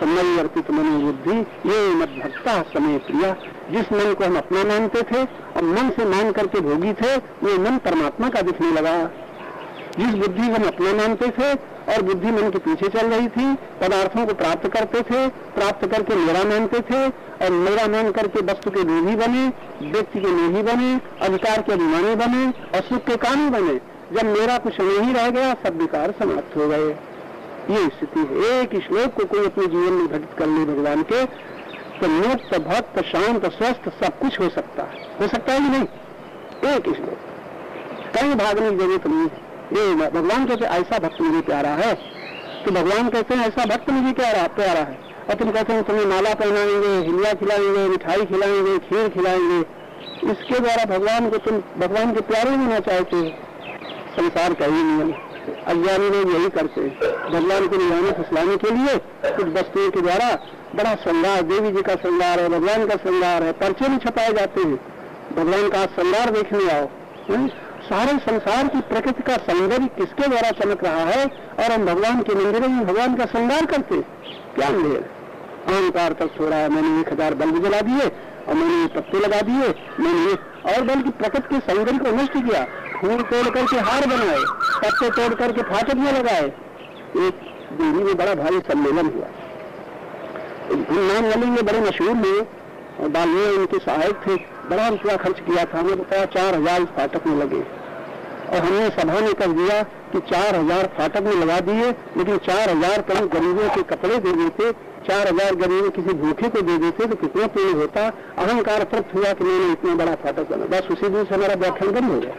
मयि अर्पित मनो बुद्धि ये मद भक्ता समय प्रिया। जिस मन को हम अपना मानते थे और मन से मान करके भोगी थे, वो मन परमात्मा का दिखने लगा। जिस बुद्धि को हम अपना मानते थे और बुद्धि मन के पीछे चल रही थी, पदार्थों को प्राप्त करते थे, प्राप्त करके मेरा मानते थे और मेरा मान करके वस्तु के लोभी बने, व्यक्ति के मोही बने, अधिकार के अभिमानी बने और सुख के कामी बने। जब मेरा कुछ नहीं रह गया, सब विकार समाप्त हो गए। ये स्थिति है। एक श्लोक को कोई अपने जीवन में घटित कर ले भगवान के, तो मुक्त, भक्त, शांत, स्वस्थ सब कुछ हो सकता है। हो सकता है कि नहीं? एक श्लोक, कहीं भागने की जरूरत नहीं है। ये भगवान कहते ऐसा भक्त मुझे प्यारा है, तो भगवान कहते हैं ऐसा भक्त मुझे प्यारा है। और तुम कहते हैं तुम्हें माला पहनाएंगे, हिलिया खिलाएंगे, मिठाई खिलाएंगे, खीर खिलाएंगे, इसके द्वारा भगवान को तुम भगवान के प्यारे होना चाहते हो। संसार का ही नियम, अज्ञानी लोग यही करते हैं। भगवान को निभाने फुसलाने के लिए कुछ वस्तुओं के द्वारा बड़ा श्रृंगार, देवी जी का श्रृंगार है, भगवान का श्रृंगार है, पर्चे में छपाए जाते हैं, भगवान का श्रृंगार देखने आओ। सारे संसार की प्रकृति का सौंदर्य किसके द्वारा चमक रहा है और हम भगवान के मंदिरों में भगवान का श्रृंगार करते। क्या अंधेर, अहंकार तक छोड़ा है। मैंने 1000 बल्ब जला दिए और मैंने पत्ते लगा दिए, मैंने और बल्कि प्रकृति के सौंदर्य को नष्ट किया। फूल तोड़ करके हार बनाए, पत्ते तोड़ करके फाटक में लगाए। एक दिल्ली में बड़ा भारी सम्मेलन हुआ, नाम लेंगे, बड़े मशहूर हुए और बालिया उनके सहायक थे। बड़ा रुपया खर्च किया था, हमें बताया 4000 फाटक में लगे और हमने सभा में कर दिया कि 4000 फाटक में लगा दिए, लेकिन 4000 कम गरीबों के कपड़े दे देते, 4000 गरीबों किसी भूखे को दे देते तो कितना पुण्य होता। अहंकार तृप्त हुआ कि मैंने इतना बड़ा फाटक बना, बस उसी दिन से हमारा व्याख्यान बंद हो गया।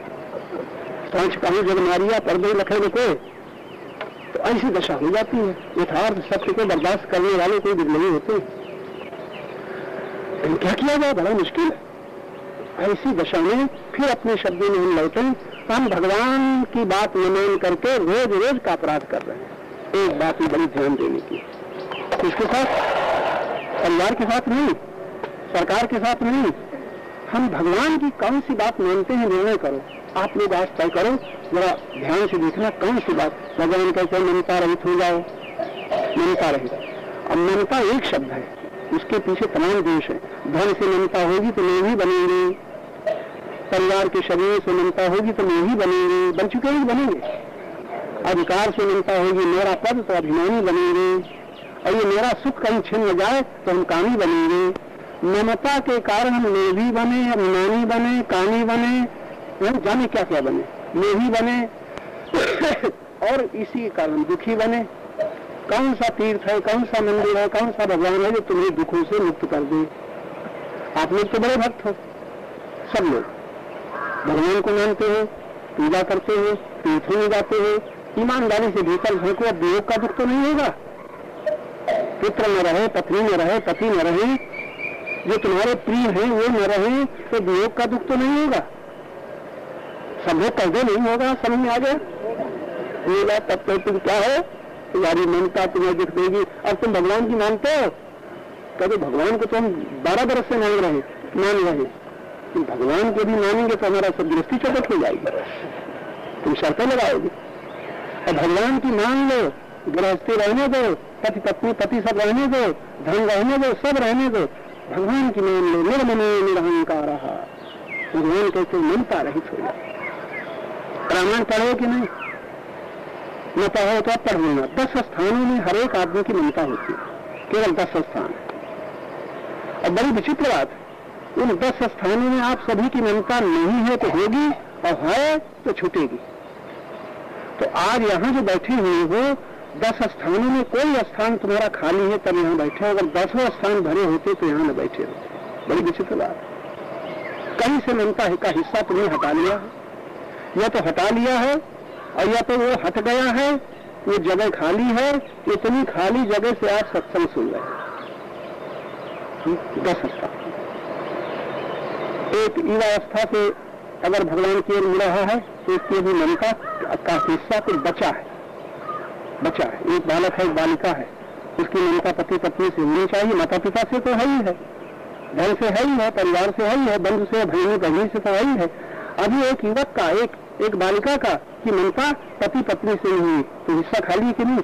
सांच कहूँ जग मारिया पर्दे लखे रुके, तो ऐसी दशा हो जाती है। यथार्थ सत्य को बर्दाश्त करने वाले कोई नहीं होते। क्या किया जाए, बड़ा मुश्किल है। ऐसी दशा में फिर अपने शब्दों में हम लौटे, तो हम भगवान की बात न मान करके रोज रोज का अपराध कर रहे हैं। एक बात में बड़ी ध्यान देने की, किसके साथ? परिवार के साथ नहीं, सरकार के साथ नहीं। हम भगवान की कौन सी बात मानते हैं, निर्णय करो। आप लोग आज तय करो, जरा ध्यान से देखना कौन सी बात। भगवान कहते हैं ममता रहित हो जाओ, ममता रहित। अब ममता एक शब्द है, उसके पीछे तमाम दोष है। धन से ममता होगी तो मोही बनेंगे, परिवार के शरीर से ममता होगी तो मोही बनेंगे, बन चुके ही बनेंगे। अधिकार से ममता होगी, मेरा पद तो अभिमानी बनेंगे, और ये मेरा सुख कहीं छिन न जाए तो हम कामी बनेंगे। ममता के कारण हम लोभी बने, अभिमानी बने, कामी बने, जाने क्या क्या बने, लोभी बने और इसी के कारण दुखी बने। कौन सा तीर्थ है, कौन सा मंदिर है, कौन सा भगवान है जो तुम्हें दुखों से मुक्त कर दे? आप लोग तो बड़े भक्त हो, सब लोग भगवान को मानते हो, पूजा करते हो, तीर्थों में जाते हो, ईमानदारी से भीतर झांको। अब वियोग का दुख तो नहीं होगा। पुत्र न रहे, पत्नी न रहे, पति न रहे, जो तुम्हारे प्रिय हैं वो न रहे, तो वियोग का दुख तो नहीं होगा। सब लोग कहते नहीं होगा, समझ में आ गया? तब तो तुम क्या हो, तुम्हारी ममता तुम्हें दिख देगी। अब तुम भगवान की मानते हो, कभी भगवान को तो हम 12 बरस से मान रहे, तुम भगवान को भी मानेंगे तो हमारा सब दृष्टि चौपट हो जाएगी, तुम शर्तें लगाओगे। और भगवान की मान लो, गृहस्थी रहने दो, पति पत्नी पति सब रहने दो, धन रहने दो, सब रहने दो, भगवान की मान लो। निर्मनो निरहंकार, भगवान कहते ममता रहित हो जाए। रामायण पढ़ो कि नहीं? न पढ़ो तो अब पढ़ लेना। 10 स्थानों में हर एक आदमी की ममता होती है, केवल 10 स्थान। और बड़ी विचित्र बात है, उन 10 स्थानों में आप सभी की ममता नहीं है तो होगी, और है तो छूटेगी। तो आज यहाँ जो बैठे हुए हो, 10 स्थानों में कोई स्थान तुम्हारा खाली है तब यहाँ बैठे हो। अगर 10 स्थान भरे होते तो यहाँ न बैठे हो। बड़ी विचित्र बात। कहीं से ममता का हिस्सा तुमने हटा लिया है, या तो हटा लिया है और या तो वो हट गया है, वो जगह खाली है। इतनी खाली जगह से आप सत्संग सुन रहे हैं। 10 स्थान, एक युवावस्था से अगर भगवान की ओर मिल रहा है तो इसकी भी ममता का हिस्सा कुछ बचा है। एक बालक है, एक बालिका है, उसकी ममता पति पत्नी से होनी चाहिए, माता पिता से तो है ही है, धन से है ही है, परिवार से है ही है, बंधु से, भाई बहनी से तो है ही है। अभी एक युवक का, एक बालिका का की ममता पति पत्नी से नहीं हुई तो हिस्सा खाली कि नहीं?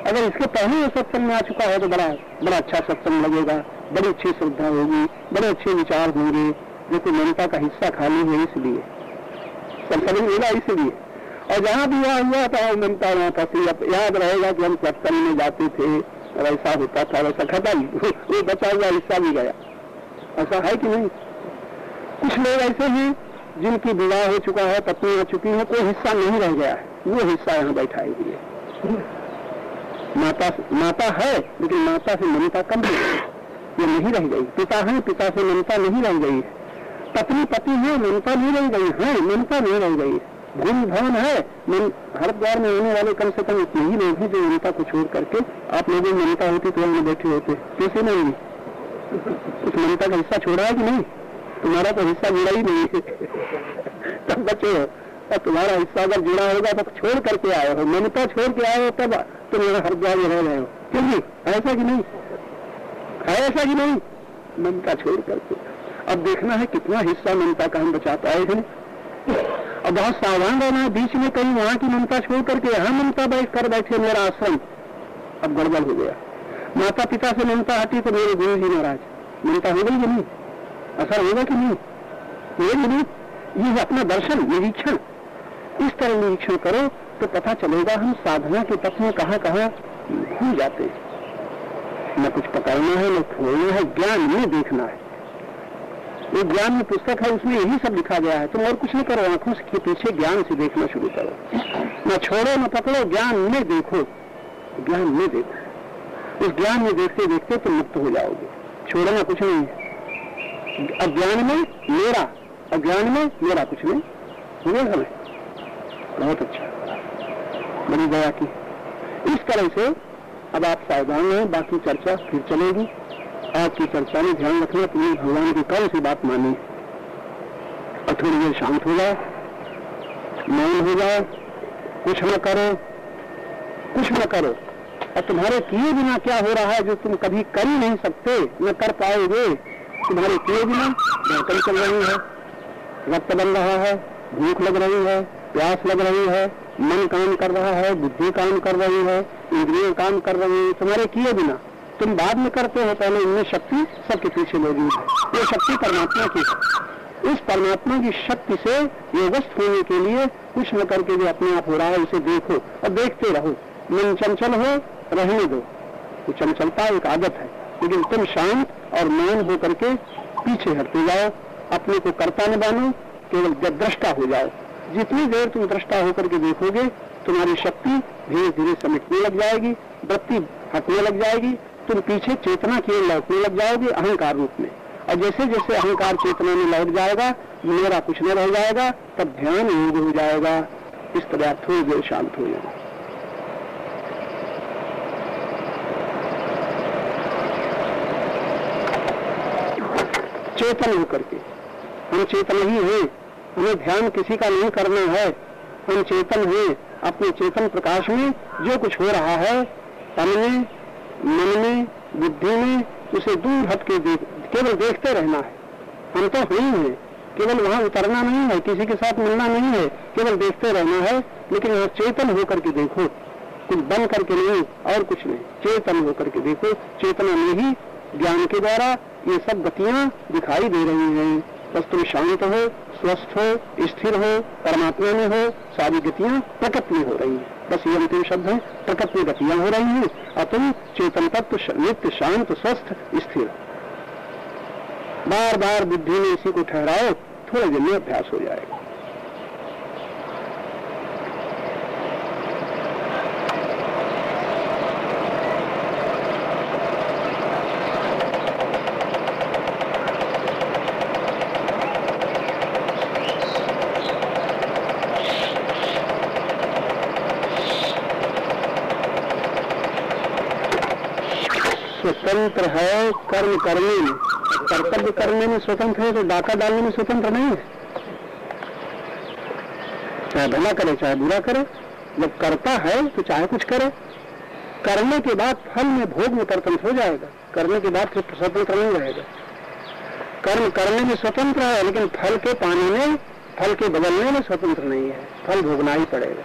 अगर इसके पहले ये सत्संग में आ चुका है तो बड़ा बड़ा अच्छा सत्संग लगेगा, बड़ी अच्छी श्रद्धा होगी, बड़े अच्छे विचार होंगे। देखो ममता का हिस्सा खाली है इसलिए, सत्संग मिला इसलिए। और जहाँ भी यह हुआ था ममता वहाँ फंसी। अब याद रहेगा कि हम सत्संग में जाते थे और ऐसा होता था, वैसा खत्म, वो बचा हुआ हिस्सा भी गया। ऐसा है कि नहीं? कुछ लोग ऐसे हैं जिनकी विवाह हो चुका है, पत्नी आ चुकी है, कोई हिस्सा नहीं रह गया है, वो हिस्सा यहाँ बैठाई हुई है। माता है लेकिन माता से ममता कम हो गई, ये नहीं रह गई। पिता है, पिता से ममता नहीं रह गई। पत्नी पति है, ममता नहीं रह गई है, ममता नहीं रह गई। भूमि भवन है, हरिद्वार में होने वाले कम से कम इतने ही लोग हैं जो ममता को छोड़ करके, आप लोगों में ममता होती तो हम बैठे होते, कैसे नहीं? उस ममता का हिस्सा छोड़ा है कि नहीं? तुम्हारा तो हिस्सा जुड़ा ही नहीं है, तब बचे हो। और तुम्हारा हिस्सा अगर जुड़ा होगा तो छोड़ करके आए हो, ममता छोड़ के आए हो, तब तुम यहाँ हरिद्वार में रह रहे हो। क्योंकि ऐसा कि नहीं है? ऐसा कि नहीं? ममता छोड़ करके अब देखना है कितना हिस्सा ममता का हम बचा पाए हैं। और बहुत सावधान रहना है, बीच में कहीं वहां की ममता छोड़ करके यहाँ ममता कर बैठे मेरा आश्रम, अब गड़बड़ हो गया। माता पिता से ममता हटी तो मेरे गुरु जी महाराज, ममता हो गई कि नहीं? असर होगा कि नहीं? होगा नहीं? ये अपना दर्शन, निरीक्षण, इस तरह निरीक्षण करो तो पता चलेगा हम साधना के पथ में कहाँ कहाँ भूल जाते हैं। न कुछ पकड़ना है, न खोलना है, ज्ञान में देखना है। एक ज्ञान में पुस्तक है, उसमें यही सब लिखा गया है। तुम और कुछ नहीं करो, आंखों के पीछे ज्ञान से देखना शुरू करो। न छोड़ो न पकड़ो, ज्ञान में देखो, ज्ञान में देखो। इस ज्ञान में देखते देखते तुम मुक्त हो जाओगे। छोड़ना कुछ नहीं है। अज्ञान में मेरा, अज्ञान में मेरा कुछ नहीं हुए हमें। बहुत अच्छा, बड़ी दया की। इस तरह से अब आप सावधान हैं, बाकी चर्चा फिर चलेगी। आपकी चर्चा में ध्यान रखना, तुम्हें भगवान की कौन सी बात मानी। और थोड़ी देर शांत हो जाओ, मौन हो जाओ, कुछ न करो, कुछ न करो। और तुम्हारे किए बिना क्या हो रहा है जो तुम कभी कर ही नहीं सकते, न कर पाओगे। तुम्हारे किए बिना धड़कन चल रही है, रक्त बन रहा है, भूख लग रही है, प्यास लग रही है, मन काम कर रहा है, बुद्धि काम कर रही है, इंद्रियां काम कर रही है। तुम्हारे किए बिना तुम बाद में करते हो, पहले इनमें शक्ति सबके पीछे मौजूद है। ये शक्ति परमात्मा की है। इस परमात्मा की शक्ति से योगस्थ होने के लिए कुछ न करके जो अपने आप हो रहा है उसे देखो और देखते रहो। मन चंचल हो, रहने दो। वो चंचलता एक आदत है, लेकिन तुम शांत और मौन होकर के पीछे हटते जाओ। अपने को कर्ता न मानो, केवल दृष्टा हो जाओ। जितनी देर तुम दृष्टा होकर के देखोगे, तुम्हारी शक्ति धीरे धीरे समिटने लग जाएगी, वृत्ति हटने लग जाएगी। तुम पीछे चेतना की ओर लौटने लग जाओगे अहंकार रूप में। और जैसे जैसे अहंकार चेतना में लौट जाएगा, मेरा कुछ न रह जाएगा, तब ध्यान योग हो जाएगा। इस तरह थोड़ी देर शांत हो जाएगा। चेतन होकर के, हम चेतन ही हैं, हमें ध्यान किसी का नहीं करना है। हम चेतन हैं, अपने चेतन प्रकाश में जो कुछ हो रहा है तन में, मन में, बुद्धि में, उसे दूर हट के केवल देखते रहना है। हम तो ही हैं, केवल वहां उतरना नहीं है, किसी के साथ मिलना नहीं है, केवल देखते रहना है। लेकिन वहां चेतन होकर के देखो, कुछ बन करके नहीं और कुछ नहीं, चेतन होकर के देखो। चेतना में ही ज्ञान के द्वारा ये सब गतियां दिखाई दे रही हैं। बस तुम शांत हो, स्वस्थ हो, स्थिर हो, परमात्मा में हो, सारी गतियां प्रकट में हो रही हैं। बस ये अंतिम शब्द है, प्रकट में गतियां हो रही हैं और तुम चेतन तत्व नित्य शांत स्वस्थ स्थिर। बार बार बुद्धि में इसी को ठहराओ, थोड़े दिन में अभ्यास हो जाएगा। स्वतंत्र है कर्म करने में, कर्तव्य करने में स्वतंत्र है, तो डाका डालने में स्वतंत्र नहीं है। चाहे भला करे चाहे बुरा करे, जब करता है तो चाहे कुछ करे। करने के बाद फल में भोग में स्वतंत्र हो जाएगा, करने के बाद फिर स्वतंत्र नहीं रहेगा। कर्म करने में स्वतंत्र है, लेकिन फल के पाने में, फल के बदलने में स्वतंत्र नहीं है, फल भोगना ही पड़ेगा।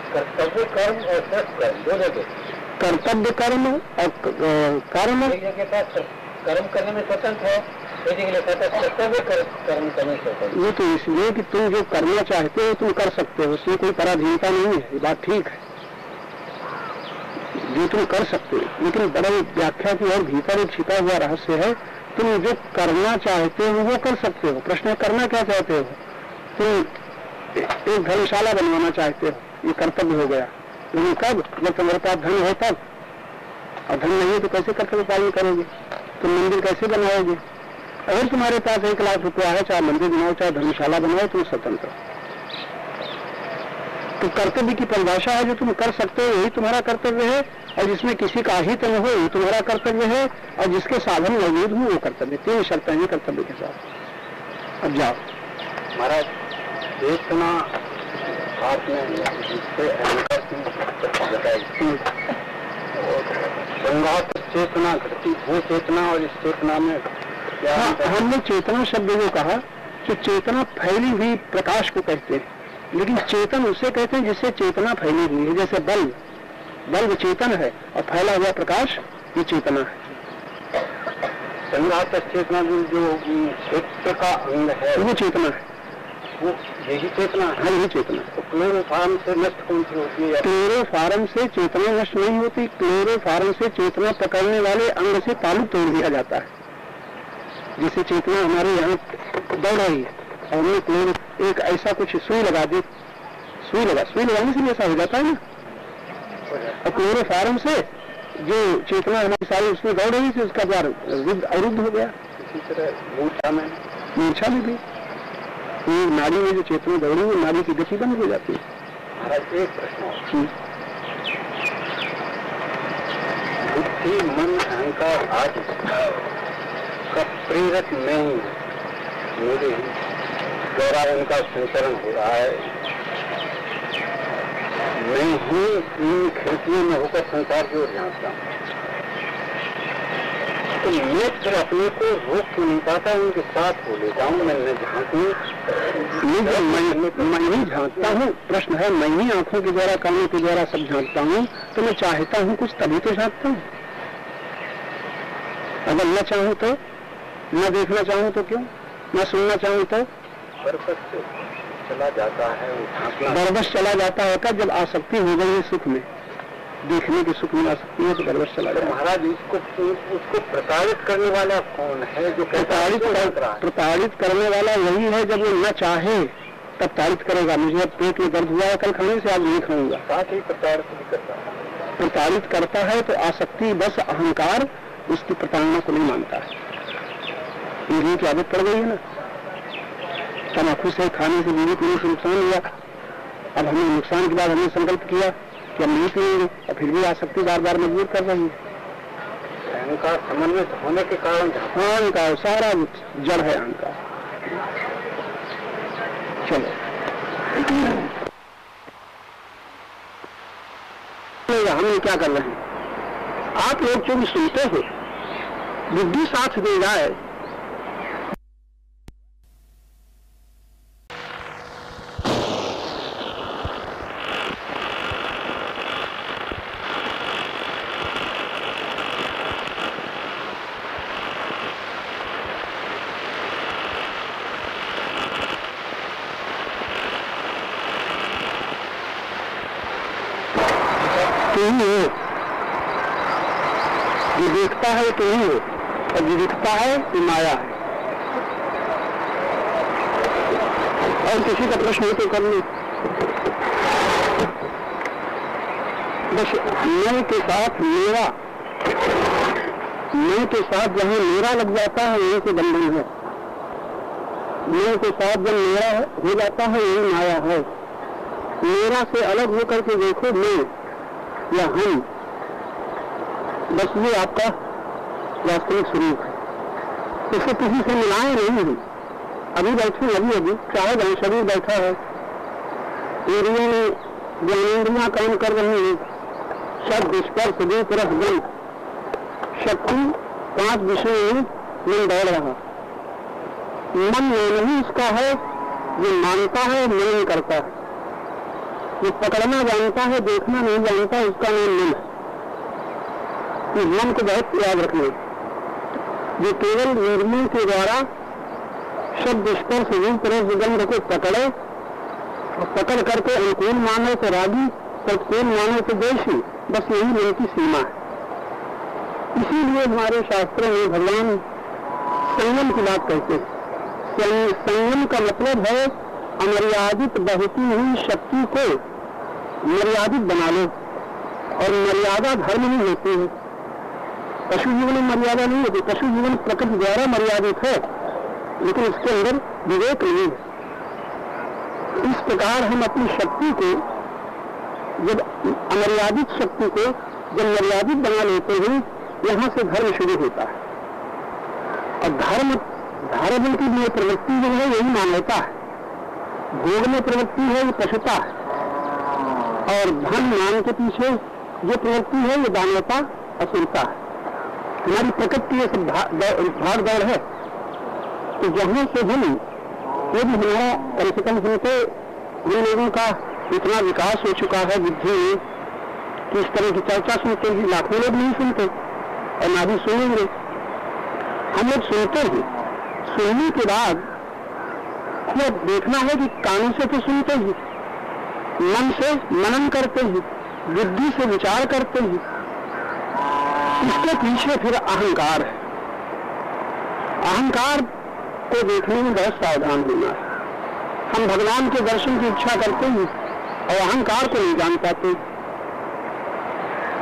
कर्तव्य कर्म और सत्कर्म दो जगह, कर्तव्य कर्म और कर्म। एक जगह का कर्म करने में स्वतंत्र है, एक जगह कर्तव्य कर्म करने में स्वतंत्र। ये तो इसलिए कि तुम जो करना चाहते हो तुम कर सकते हो, उसमें कोई पराधीनता नहीं है, ये बात ठीक है जो तुम कर सकते हो। लेकिन बड़ा व्याख्या की और भीतर एक छिपा हुआ रहस्य है, तुम जो करना चाहते हो वो कर सकते हो। प्रश्न है करना क्या चाहते हो? तुम एक धर्मशाला बनवाना चाहते हो, ये कर्तव्य हो गया, लेकिन कब? जब तुम्हारे पास धन हो तब। और धन नहीं है तो कैसे कर्तव्य पालन करोगे? तुम मंदिर कैसे बनाओगे? अगर तुम्हारे पास 1 लाख रुपया है, चाहे मंदिर बनाओ चाहे धर्मशाला बनाओ, तुम स्वतंत्र। तो कर्तव्य की परिभाषा है जो तुम कर सकते हो वही तुम्हारा कर्तव्य है, और जिसमें किसी का हित न हो वो तुम्हारा कर्तव्य है, और जिसके साधन मौजूद हो वो कर्तव्य। 3 शर्तें हैं कर्तव्य के साथ। अब जाओ। महाराज चेतना आपने जिससे अहंकार की बताई, संघात चेतना घटती वो चेतना और इस चेतना में क्या? हमने चेतना शब्द को कहा कि चेतना फैली हुई प्रकाश को कहते हैं, लेकिन चेतन उसे कहते हैं जिससे चेतना फैली हुई है। जैसे बल्ब चेतन है और फैला हुआ प्रकाश ये चेतना है। संघात चेतना जो क्षेत्र का अंग है वो चेतना है, वो यही चेतना है। यही चेतना। तो क्लोरोफार्म से नष्ट कौन सी होती है? क्लोरोफार्म से चेतना नष्ट नहीं होती, क्लोरोफार्म से चेतना पकड़ने वाले अंग से तालु तोड़ दिया जाता है। जैसे चेतना हमारे यहाँ दौड़ रही है और हमने क्लोरो एक ऐसा कुछ सुई लगा दी, सुई लगाने से ऐसा हो जाता है ना। और क्लोरोफार्म से जो चेतना हमारी सारी उसमें दौड़ रही थी उसका द्वार अवरुद्ध हो गया। इसी तरह मूर्छा में भी नाड़ी में जो चेतना दौड़ी वो नाड़ी की गति बंद हो जाती है। महाराज एक प्रश्न, बुद्धि मन अहंकार आदि का प्रेरक नहीं मेरे द्वारा उनका संचरण हो रहा है। मैं ही इन खिड़कियों में होकर संसार की ओर झांकता हूँ, तो मैं फिर अपने को रोक क्यों नहीं पाता? उनके साथ हो लेता हूँ, मैं न झांकूं। मैं ही झांकता हूँ। प्रश्न है मैं ही आंखों के द्वारा कानों के द्वारा सब झांकता हूँ, तो मैं चाहता हूँ कुछ तभी तो झांकता हूँ। अगर न चाहूँ तो, न देखना चाहूँ तो क्यों, न सुनना चाहूँ तो? चला जाता है बरबस चला जाता है। का जब आसक्ति हो गई है सुख में, देखने की सुख में आसक्ति है तो बरबस चला जाता है। महाराज उसको प्रताड़ित करने वाला कौन है? जो प्रताड़ित करने वाला वही है जब वो न चाहे तब ताड़ित करेगा। मुझे अब पेट में दर्द हुआ है कल खाने से आज नहीं खाऊंगा, साथ ही प्रताड़ित भी करता है। प्रताड़ित करता है तो आसक्ति बस अहंकार उसकी प्रताड़ना को नहीं मानता है। इंद्रियों की आदत पड़ गई है ना, तम्बाकू से खाने से बीवी पीने से नुकसान हुआ। अब हमने नुकसान के बाद हमने संकल्प किया कि हम नहीं पिएंगे, और फिर भी आसक्ति बार बार मजबूर कर रही है। अहंकार समन्वित होने के कारण अहंकार सारा जड़ है अहंकार। चलो हम क्या कर रहे हैं? आप लोग जो भी सुनते हो बुद्धि साथ दे जाए तो ही हो, जो देखता है तो ही हो, और जो दिखता है तो माया है। और किसी का प्रश्न हो तो कर लो। बस मैं के साथ मेरा, मैं के साथ जहां मेरा लग जाता है वहीं से बंधन है। मैं के साथ जब मेरा हो जाता है यही माया है। मेरा से अलग होकर के देखो मैं या हम, बस ये आपका वास्तविक स्वरूप है। इसको किसी से मिलाए नहीं है। अभी बैठे अभी चाहे जहां शरीर बैठा है, इंद्रियों में ज्ञानेंद्रियां काम कर रही है, शब्द स्पर्श रूप रस गंध शक्ति 5 विषयों में मन दौड़ रहा। मन नहीं इसका है, जो मानता है मनन करता है। जो पकड़ना जानता है, देखना नहीं जानता, उसका नाम मन है। इस मन को बहुत याद रखना। जो केवल निर्मल के द्वारा शब्द स्पर्श रूप रस गंध को पकड़े और पकड़ करके अनुकूल मानव को रागी, प्रतिकूल मानव को द्वेषी, बस यही मन की सीमा है। इसीलिए हमारे शास्त्रों में भगवान संयम की बात कहते हैं। संयम का मतलब है अमर्यादित बहती हुई शक्ति को मर्यादित बना लो, और मर्यादा धर्म नहीं होती है। पशु जीवन में मर्यादा नहीं होती। पशु जीवन प्रकृति द्वारा मर्यादित है, लेकिन इसके अंदर विवेक नहीं है। इस प्रकार हम अपनी शक्ति को, जब अमर्यादित शक्ति को जब मर्यादित बना लेते हैं, यहां से धर्म शुरू होता है। और धर्म की लिए प्रवृत्ति जो है यही मानवता है। भोग में प्रवृत्ति है ये पशुता है, और धन मान के पीछे जो प्रवृत्ति है ये दानवता, असुरता है। हमारी प्रकृति ये सब भाग दौड़ है। तो जहां से हम यदि हमारा कम से कम हमसे हम लोगों का इतना विकास हो चुका है बुद्धि में कि इस तरह की चर्चा सुनते हैं, लाखों लोग नहीं सुनते और ना भी सुनेंगे। हम लोग सुनते हैं, सुनने के बाद हमें देखना है कि कानों से तो सुनते हैं, मन से मनन करते हैं, बुद्धि से विचार करते हैं। इसके पीछे फिर अहंकार है। अहंकार को देखने में बहुत सावधान होना है। हम भगवान के दर्शन की इच्छा करते हैं और अहंकार को नहीं जान पाते,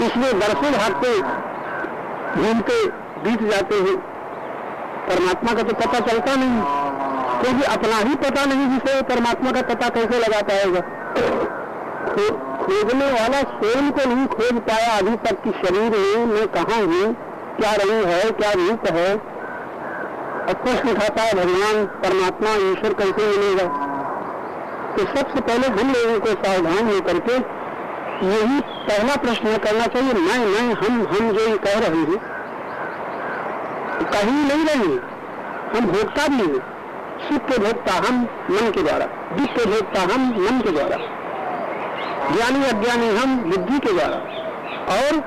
इसलिए दर्शन भागते घूमते बीत जाते हैं। परमात्मा का तो पता चलता नहीं, क्योंकि अपना ही पता नहीं जिसे परमात्मा का पता कैसे लगा पाएगा। खोजने वाला स्वयं को नहीं खोज पाया अभी तक कि शरीर में मैं कहाँ हूँ, क्या रंग है, क्या रूप है। और प्रश्न उठाता है भगवान परमात्मा ईश्वर कैसे मिलेगा। तो सबसे पहले हम लोगों को सावधान होकर के यही पहला प्रश्न करना चाहिए। मैं हम जो ये कह रहे हैं कहीं नहीं रहे, हम भोक्ता भी हैं। सुख के भोक्ता हम मन के द्वारा, दुख के भोक्ता हम मन के द्वारा, ज्ञानी अज्ञानी हम बुद्धि के द्वारा, और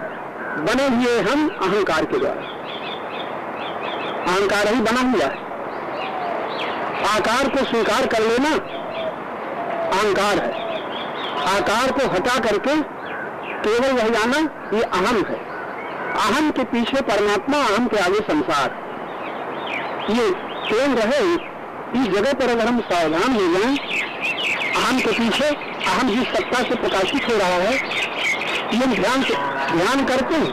बने हुए हम अहंकार के द्वारा। अहंकार ही बना हुआ है। आकार को स्वीकार कर लेना अहंकार है। आकार को हटा करके केवल वह जाना ये अहम है। अहम के पीछे परमात्मा, अहम के आगे संसार। ये ट्रेन रहे, इस जगह पर अगर हम सावधान हो जाएं, अहम के पीछे अहम जिस सत्ता से प्रकाशित हो रहा है, ये ध्यान करते हैं।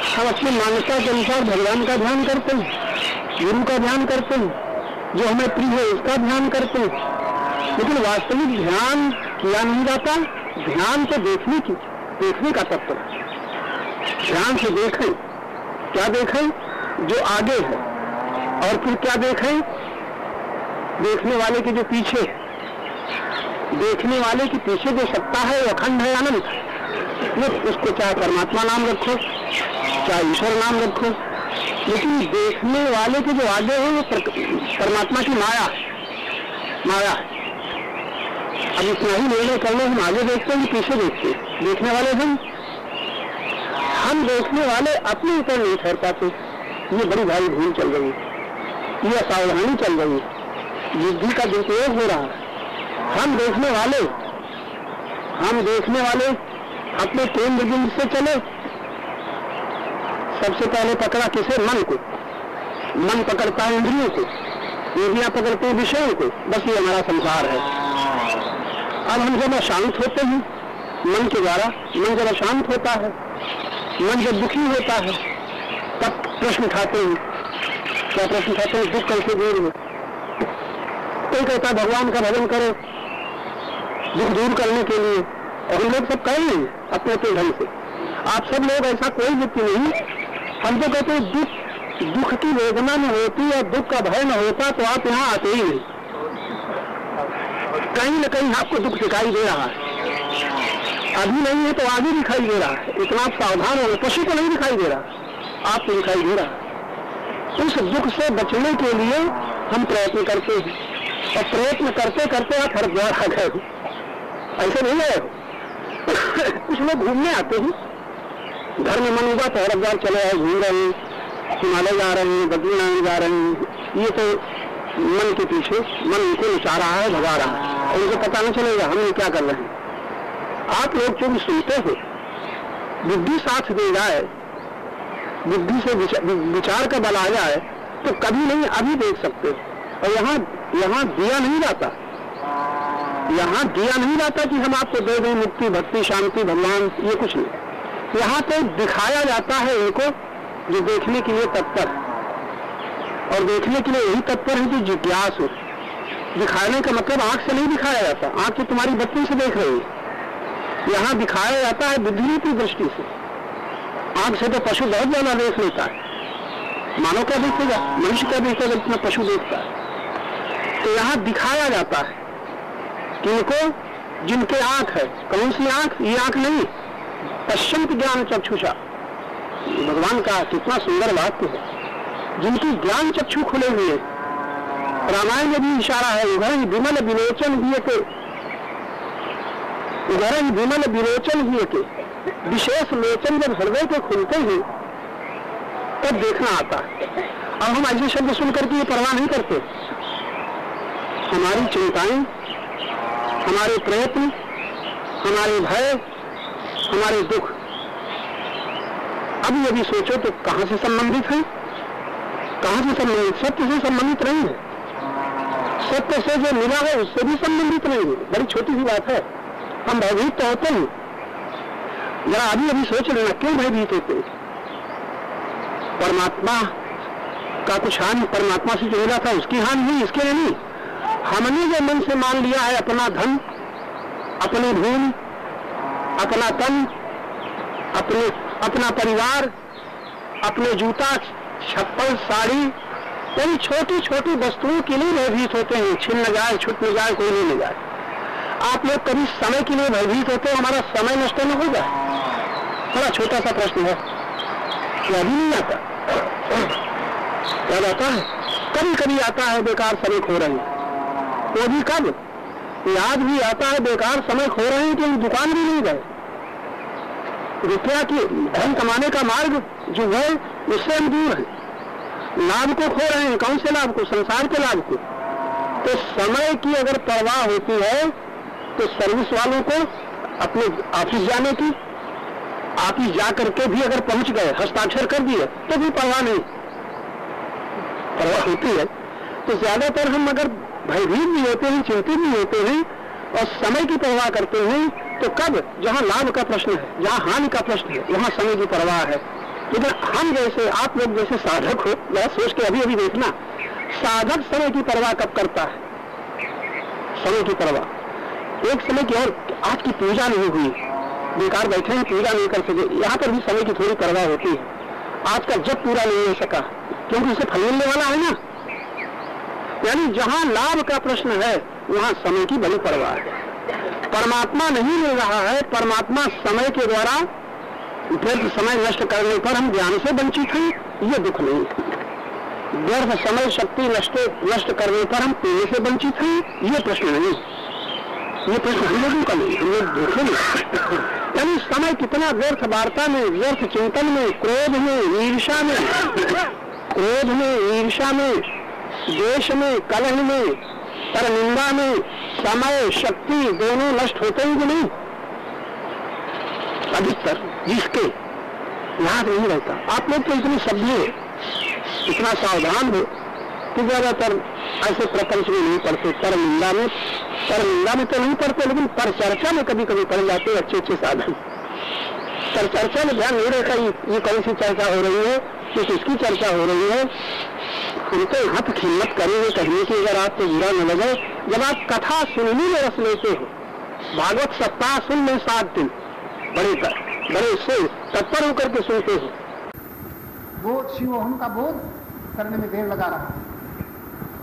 हम अपनी मान्यता के अनुसार भगवान का ध्यान करते हैं, गुरु का ध्यान करते हैं, जो हमें प्रिय है उसका ध्यान करते हैं, लेकिन वास्तविक ध्यान किया नहीं जाता। ध्यान तो देखने का तत्व है। ध्यान से देखें, क्या देखें? जो आगे है, और फिर क्या देखें? देखने वाले के जो पीछे है। देखने वाले के पीछे जो सत्ता है वो अखंड है, अनंत है। उसको चाहे परमात्मा नाम रखो, चाहे ईश्वर नाम रखो, लेकिन देखने वाले के जो आगे है वो परमात्मा की माया है। अब इतना ही निर्णय कर लो, हम आगे देखते हैं पीछे देखते हैं। देखने वाले हम देखने वाले अपने ऊपर नहीं ठहर पाते। ये बड़ी भारी भूल चल रही है, ये असावधानी चल रही है, बुद्धि का दुरुपयोग हो रहा है। हम देखने वाले अपने केंद्र बिंदु से चले। सबसे पहले पकड़ा किसे? मन को। मन पकड़ता है इंद्रियों को, इंद्रियां पकड़ते हैं विषयों को। बस ये हमारा संसार है। अब हम जब अशांत होते हैं मन के द्वारा, मन जब अशांत होता है, मन जब दुखी होता है, तब प्रश्न उठाते हैं। क्या प्रश्न उठाते हैं? दुख कैसे दूर हो? कोई कहता है भगवान का भजन करो दुख दूर करने के लिए, और हम लोग सब कह रहे हैं अपने अपने ढंग से। आप सब लोग ऐसा कोई व्यक्ति नहीं। हम तो कहते हैं दुख की वेदना न होती और दुख का भय न होता तो आप यहाँ आते ही नहीं। कहीं न कहीं आपको दुख दिखाई दे रहा है, अभी नहीं है तो आगे दिखाई दे रहा है। इतना आप सावधान हो। पशु को नहीं दिखाई दे रहा, आपको दिखाई दे रहा। उस दुख से बचने के लिए हम प्रयत्न करते हैं, और प्रयत्न करते करते आप हरिद्वार आ गए। ऐसे नहीं है। कुछ लोग घूमने आते हैं, घर में मन हुआ तो हरिद्वार चले आए, घूम रहे हैं, हिमालय जा रहे हैं, बद्रीनाथ जा रहे हैं। ये तो मन के पीछे, मन उनको नचा रहा है, भगा रहा है, और उनको पता नहीं चलेगा हम क्या कर रहे हैं। आप लोग जो भी सुनते हो, बुद्धि साथ दे जाए, बुद्धि से विचार का बल आ जाए तो कभी नहीं अभी देख सकते। और यहाँ दिया नहीं जाता, यहाँ दिया नहीं जाता कि हम आपको दे दें मुक्ति, भक्ति, शांति, भगवान, ये कुछ नहीं। यहाँ तो दिखाया जाता है उनको जो देखने के लिए तत्पर, और देखने के लिए यही तत्पर है कि जिज्ञास हो। दिखाने का मतलब आंख से नहीं दिखाया जाता, आंख तो तुम्हारी बत्ती से देख रही है। यहाँ दिखाया जाता है बुद्धि की दृष्टि से। आंख से तो पशु बहुत ज्यादा देख लेता है, मानव क्या देखेगा, मनुष्य क्या देखेगा इतना पशु देखता है। तो यहाँ दिखाया जाता है कि इनको जिनके आंख है, कौन सी आंख, ये आंख नहीं, पश्चिम ज्ञान चक्षुषा, भगवान का कितना सुंदर वाक्य है, जिनकी ज्ञान चक्षु खुले हुए। रामायण में भी इशारा है, उधर विमल विलोचन हुए के, उधर विमल विलोचन हुए के, विशेष लोचन जब हृदय के खुलते हैं तब देखना आता है। अब हम ऐसे शब्द सुनकर के ये परवाह नहीं करते। हमारी चिंताएं, हमारे प्रयत्न, हमारे भय, हमारे दुख अभी अभी सोचो तो कहां से संबंधित है, कहां से संबंधित, सत्य से संबंधित नहीं है। सत्य से जो मिला है उससे भी संबंधित नहीं है। बड़ी छोटी सी बात है, हम भयभीत तो होते हैं, जरा अभी अभी सोच लेना क्यों भयभीत होते हैं। परमात्मा का कुछ हानि, परमात्मा से जो मिला था उसकी हानि हुई, इसके लिए नहीं। हमने जो मन से मान लिया है अपना धन, अपनी भूमि, अपना तन, अपना परिवार, अपने जूता, चप्पल, साड़ी, इन छोटी छोटी वस्तुओं के लिए भयभीत होते हैं। छिन न जाए, छूट न जाए, कोई नहीं ले जाए। आप लोग कभी समय के लिए भयभीत होते हैं, हमारा समय नष्ट न हो जाए। बड़ा छोटा सा प्रश्न है, क्या भी नहीं आता, याद आता है, कभी कभी आता है बेकार समय खो रहे हैं, वो भी कब याद भी आता है बेकार समय खो रहे हैं कि दुकान भी नहीं गए। रुपया की धन कमाने का मार्ग जो है उससे हम दूर है, लाभ को खो रहे हैं। कौन से लाभ को? संसार के लाभ को। तो समय की अगर परवाह होती है तो सर्विस वालों को अपने ऑफिस जाने की, ऑफिस जा करके भी अगर पहुंच गए, हस्ताक्षर कर दिए तो भी परवाह नहीं, परवाह होती है। तो ज्यादातर हम अगर भयभीत भी होते हैं, चिंतित भी होते हैं और समय की परवाह करते हैं, तो कब? जहां लाभ का प्रश्न है, जहां हानि का प्रश्न है, वहां समय की परवाह है। लेकिन हम जैसे, आप लोग जैसे साधक हो, जरा सोच के अभी अभी देखना, साधक समय की परवाह कब करता है? समय की परवाह एक समय की, और आज की पूजा नहीं हुई, बेकार बैठे हैं, पूजा नहीं कर सके, यहाँ पर भी समय की थोड़ी परवाह होती है। आज का जब पूरा नहीं हो सका क्योंकि उसे फल मिलने वाला है ना। यानी जहां लाभ का प्रश्न है वहां समय की बड़ी परवाह है। परमात्मा नहीं मिल रहा है, परमात्मा समय के द्वारा व्यर्थ समय नष्ट करने पर हम ज्ञान से वंचित हैं, ये दुख नहीं। व्यर्थ समय शक्ति नष्ट करने पर हम पुण्य से वंचित हैं, ये प्रश्न नहीं। ये प्रश्न हम लोगों का नहीं, हम लोग देखेंगे। यानी समय कितना व्यर्थ वार्ता में, व्यर्थ चिंतन में, क्रोध में, ईर्ष्या में, द्वेष में, कलह में, परनिंदा में समय शक्ति दोनों नष्ट होते हैं कि नहीं? अधिकतर जिसके याद नहीं रहता। आप लोग तो इतने सभ्य, इतना सावधान हो कि ज्यादातर ऐसे प्रपंच में नहीं पढ़ते। परनिंदा में तो नहीं पढ़ते, लेकिन पर चर्चा में कभी कभी पढ़ जाते हैं अच्छे अच्छे साधन। पर चर्चा में ध्यान नहीं रहता ये कौन सी चर्चा हो रही है, किसकी चर्चा हो रही है। हम तो यहाँ तक हिम्मत करेंगे कहने की, अगर आपको बुरा न लगे, जब आप कथा सुनने में रस लेते हो, भागवत सप्ताह सुन में 7 दिन बड़े से तत्पर होकर के सुनते हो, बोध शिवोहम का बोध करने में देर लगा रहा है,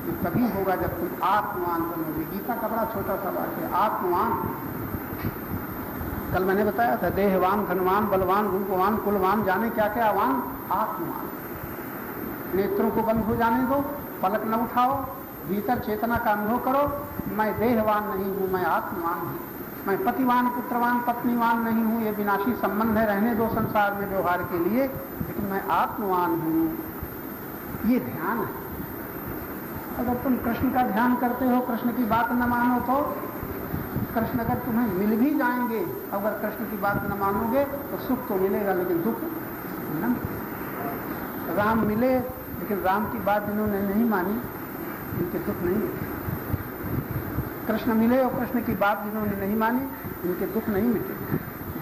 ये तभी होगा जब तुम आत्मवान बनोगे। गीता का बड़ा छोटा सा वाक्य है, आत्मवान। कल मैंने बताया था, देहवान, धनवान, बलवान, रूपवान, कुलवान, जाने क्या क्या वान, आत्मवान। नेत्रों को बंद हो जाने दो, पलक न उठाओ, भीतर चेतना का अनुभव करो, मैं देहवान नहीं हूं, मैं आत्मवान हूं। मैं पतिवान पुत्रवान पत्नीवान नहीं हूँ, ये विनाशी संबंध है, रहने दो संसार में व्यवहार के लिए, लेकिन मैं आत्मवान हूँ, ये ध्यान है। अगर तुम कृष्ण का ध्यान करते हो, कृष्ण की बात न मानो तो कृष्ण अगर तुम्हें मिल भी जाएंगे, अगर कृष्ण की बात न मानोगे तो सुख तो मिलेगा लेकिन दुख न। राम मिले लेकिन राम की बात जिन्होंने नहीं मानी इनके दुख नहीं मिले। कृष्ण मिले और कृष्ण की बात जिन्होंने नहीं मानी इनके दुख नहीं मिटे।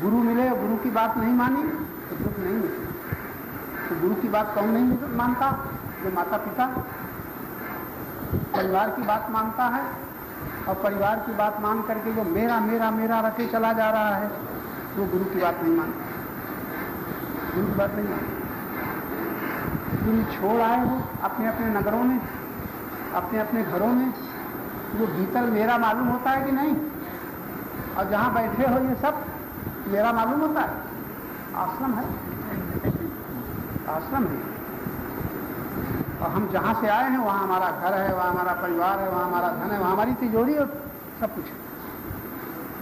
गुरु मिले और गुरु की बात नहीं मानी तो दुख नहीं मिटे। तो गुरु की बात कौन नहीं मानता? जो माता पिता परिवार की बात मानता है, और परिवार की बात मान करके जो मेरा मेरा मेरा रखे चला जा रहा है वो गुरु की बात नहीं मानता। गुरु की बात नहीं मानता। तुम छोड़ आए हो अपने अपने नगरों में, अपने अपने घरों में, जो भीतर मेरा मालूम होता है कि नहीं? और जहाँ बैठे हो ये सब मेरा मालूम होता है? आश्रम है, आश्रम है। और हम जहाँ से आए हैं वहाँ हमारा घर है, वहाँ हमारा परिवार है, वहाँ हमारा धन है, वहाँ हमारी तिजोरी और सब कुछ,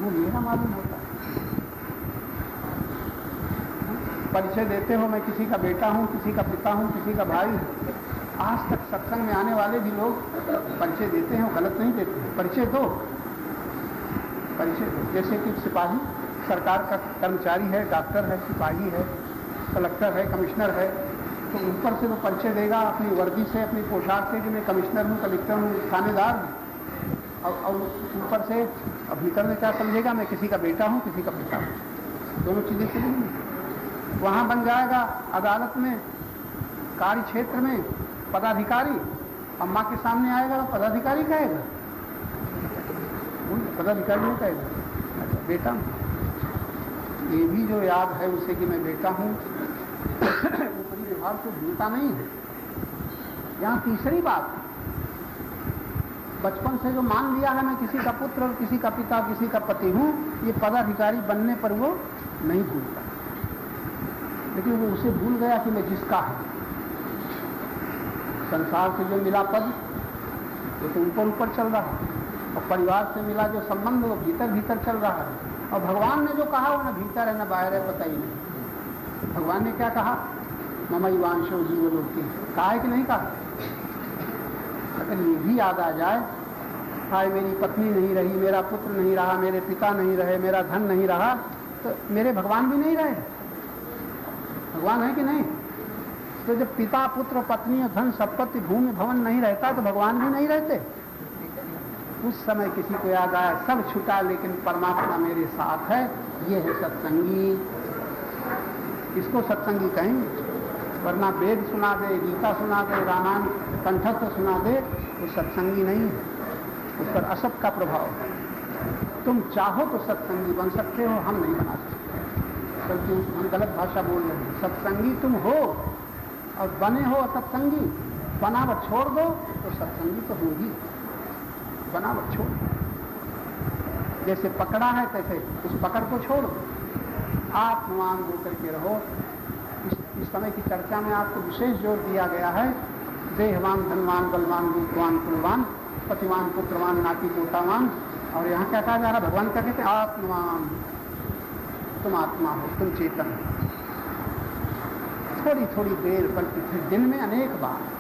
वो मेरा मालूम होता है। परिचय देते हो मैं किसी का बेटा हूँ, किसी का पिता हूँ, किसी का भाई हूँ। आज तक सत्संग में आने वाले भी लोग परिचय देते हैं, गलत नहीं देते हैं। परिचय दो, परिचय दो। जैसे कि सिपाही सरकार का कर्मचारी है, डॉक्टर है, सिपाही है, कलेक्टर है, कमिश्नर है, तो ऊपर से वो परिचय देगा अपनी वर्दी से, अपनी पोशाक से कि मैं कमिश्नर हूँ, कलेक्टर हूँ, थानेदार हूँ। और ऊपर से भीतर में क्या समझेगा? मैं किसी का बेटा हूँ, किसी का पिता हूँ। दोनों चीजें चलेंगी। वहाँ बन जाएगा अदालत में, कार्य क्षेत्र में पदाधिकारी। अम्मा के सामने आएगा तो पदाधिकारी कहेगा, पदाधिकारी नहीं कहेगा अच्छा बेटा। ये भी जो याद है उसे कि मैं बेटा हूँ, ऊपरी व्यवहार को भूलता नहीं है। यहाँ तीसरी बात, बचपन से जो मान लिया है मैं किसी का पुत्र और किसी का पिता, किसी का पति हूँ, ये पदाधिकारी बनने पर वो नहीं भूलता, लेकिन वो उसे भूल गया कि मैं जिसका है। संसार से जो मिला पद वो तो ऊपर ऊपर चल रहा है, और परिवार से मिला जो संबंध वो भीतर भीतर चल रहा है। और भगवान ने जो कहा वो न भीतर है न बाहर है, पता ही नहीं। भगवान ने क्या कहा? ममैवांशो जीवलोके, कहा है कि नहीं कहा? अगर ये भी याद आ जाए, हाय मेरी पत्नी नहीं रही, मेरा पुत्र नहीं रहा, मेरे पिता नहीं रहे, मेरा धन नहीं रहा, तो मेरे भगवान भी नहीं रहे। भगवान है कि नहीं? तो जब पिता पुत्र पत्नी धन संपत्ति भूमि भवन नहीं रहता तो भगवान भी नहीं रहते। उस समय किसी को याद आया सब छूटा लेकिन परमात्मा मेरे साथ है, ये है सत्संगी। इसको सत्संगी कहेंगे, वरना वेद सुना दे, गीता सुना दे, रामायण कंठस्थ सुना दे, वो सत्संगी नहीं है। उस पर असत का प्रभाव। तुम चाहो तो सत्संगी बन सकते हो, हम नहीं बना सकते क्योंकि हम गलत भाषा बोल रहे हैं। सत्संगी तुम हो और बने हो सत्संगी, बनावट छोड़ दो तो सत्संगी तो होगी। बनावट छोड़, जैसे पकड़ा है तैसे उस पकड़ को छोड़ दो, आत्मवान होकर के रहो। इस समय की चर्चा में आपको विशेष जोर दिया गया है, देहवान धनवान बलवान रूपवान कुलवान पतिवान पुत्रवान नाती पोतावान। और यहाँ क्या कहा जा रहा? भगवान क्या कहते हैं? आत्मवान। तुम आत्मा हो, तुम चेतन हो। थोड़ी थोड़ी देर बल्कि फिर दिन में अनेक बार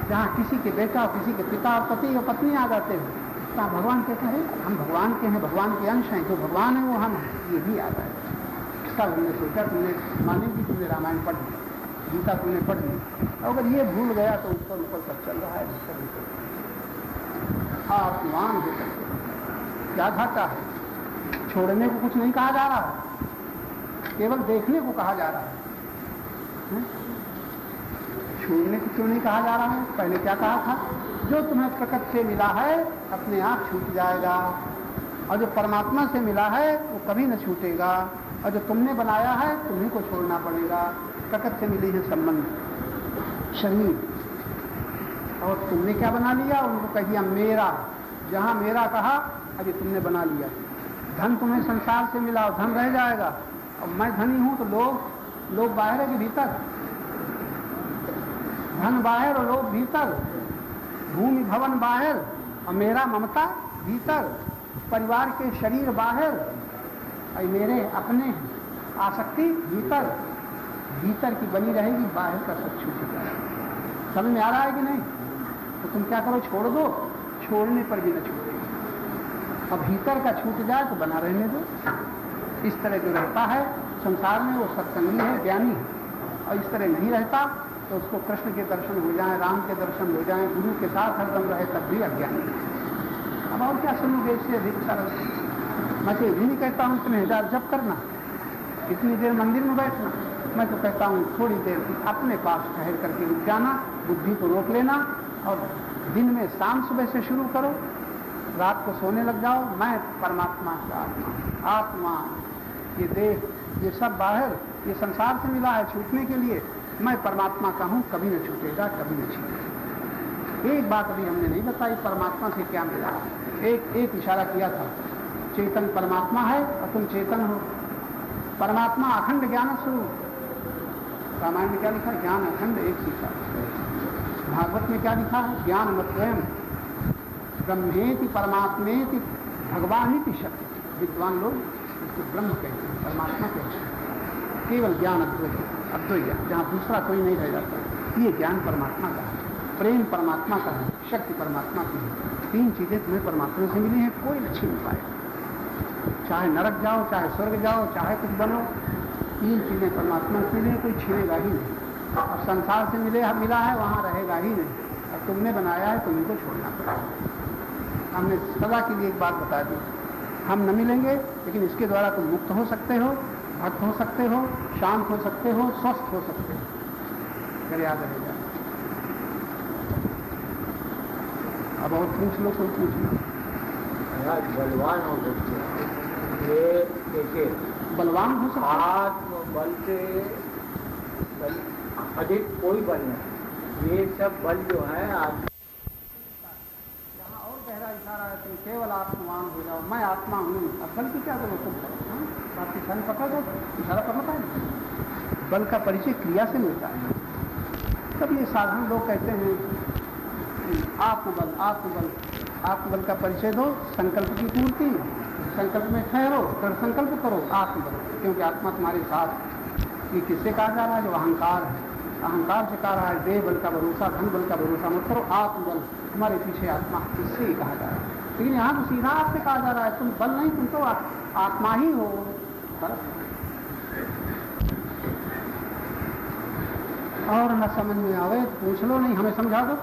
जहाँ किसी के बेटा और किसी के पिता और पति और पत्नी आ जाते हैं, तो भगवान कहते हैं हम भगवान के हैं, भगवान के अंश हैं, जो भगवान है वो हम हैं। ये भी याद आए। इसका हमने सोचा तुमने माने कि तुमने रामायण पढ़ ली, गीता तुमने पढ़ ली, अगर ये भूल गया तो ऊपर ऊपर सब चल रहा है। आत्मान होकर क्या घाटा है? छोड़ने को कुछ नहीं कहा जा रहा है, केवल देखने को कहा जा रहा है। छोड़ने को क्यों नहीं कहा जा रहा है? पहले क्या कहा था? जो तुम्हें प्रकृति से मिला है अपने आप छूट जाएगा, और जो परमात्मा से मिला है वो कभी न छूटेगा, और जो तुमने बनाया है तुम्हीं को छोड़ना पड़ेगा। प्रकृति से मिली है संबंध, शरीर, और तुमने क्या बना लिया? उनको कहिए मेरा। जहाँ मेरा कहा अभी तुमने बना लिया। धन तुम्हें संसार से मिला और धन रह जाएगा, और मैं धनी हूँ तो लोग बाहर है कि भीतर? धन बाहर और लोग भीतर, भूमि भवन बाहर और मेरा ममता भीतर। परिवार के शरीर बाहर और मेरे अपने आसक्ति भीतर, भीतर की बनी रहेगी, बाहर का सब छूट जाएगा। समझ में आ रहा है कि नहीं? तो तुम क्या करो, छोड़ दो, छोड़ने पर भी न छूटेगा। अब भीतर का छूट जाए तो बना रहने दो। इस तरह जो रहता है संसार में वो सत्संगी है, ज्ञानी है। और इस तरह नहीं रहता तो उसको कृष्ण के दर्शन हो जाए, राम के दर्शन हो जाए, गुरु के साथ हरदम रहे, तब भी अज्ञानी है। अब और क्या सुनोगे इससे अधिक सारा? मैं तो यही नहीं कहता हूँ इतने 1000 जप करना, इतनी देर मंदिर में बैठना। मैं तो कहता हूँ थोड़ी देर अपने पास ठहर करके रुक जाना, बुद्धि को रोक लेना, और दिन में शाम सुबह से शुरू करो, रात को सोने लग जाओ। मैं परमात्मा का आत्मा, आत्मा ये देह ये सब बाहर ये संसार से मिला है छूटने के लिए। मैं परमात्मा का हूँ, कभी न छूटेगा, कभी न छूटेगा। एक बात अभी हमने नहीं बताई, परमात्मा से क्या मिला। एक इशारा किया था, चेतन परमात्मा है और तुम चेतन हो। परमात्मा अखंड ज्ञान स्वरूप। रामायण में क्या लिखा? ज्ञान अखंड एक सीखा। भागवत में क्या लिखा है? ज्ञान मत्वयम् ब्रह्मेति परमात्मेति भगवानिति शक्ति। विद्वान लोग इसको ब्रह्म कहते हैं, परमात्मा कहते हैं। केवल ज्ञान अद्वैत ज्ञान, जहाँ दूसरा कोई नहीं रह जाता। ये ज्ञान परमात्मा का है, प्रेम परमात्मा का है, शक्ति परमात्मा की है। 3 चीजें तुम्हें परमात्मा से मिली हैं, कोई न छीन पाएगा। चाहे नरक जाओ, चाहे स्वर्ग जाओ, चाहे कुछ बनो, 3 चीजें परमात्मा से मिली, कोई छीनेगा ही नहीं। और संसार से मिला है वहाँ रहेगा ही नहीं। और तुमने बनाया है तो इनको छोड़ना पड़ेगा। हमने सदा के लिए एक बात बता दी, हम न मिलेंगे, लेकिन इसके द्वारा तुम मुक्त हो सकते हो, भक्त हो सकते हो, शांत हो सकते हो, स्वस्थ हो सकते हो। अगर याद रहेगा। अब और पूछ लो, कोई पूछ लो। बलवान हो सकते हैं, ये देखिए बलवान हो सकता है, आत्मबल से अधिक कोई बल नहीं। ये सब बल जो है जहाँ और गहरा इशारा है, तुम केवल आत्मवान हो जाओ, मैं आत्मा हूँ। अब बल की क्या जरूरत है? बात इशारा पता दो, इशारा पर होता है। बल का परिचय क्रिया से मिलता है। तब ये साधारण लोग कहते हैं आत्मबल, आत्मबल। आत्मबल का परिचय दो, संकल्प की पूर्ति, संकल्प में ठहरो, फिर संकल्प करो आत्मबल। क्योंकि आत्मा तुम्हारे साथ। ये किससे कहा जा रहा है? जो अहंकार है, अहंकार से कहा रहा है देह बल का भरोसा, धन बल का भरोसा मत करो, आत्मबल तुम्हारे पीछे आत्मा, इससे ही कहा जा रहा है। लेकिन यहाँ तो सीधा आपसे कहा जा रहा है तुम बल नहीं, तुम तो आत्मा ही हो। और न समझ में आवे पूछ लो, नहीं हमें समझा दो।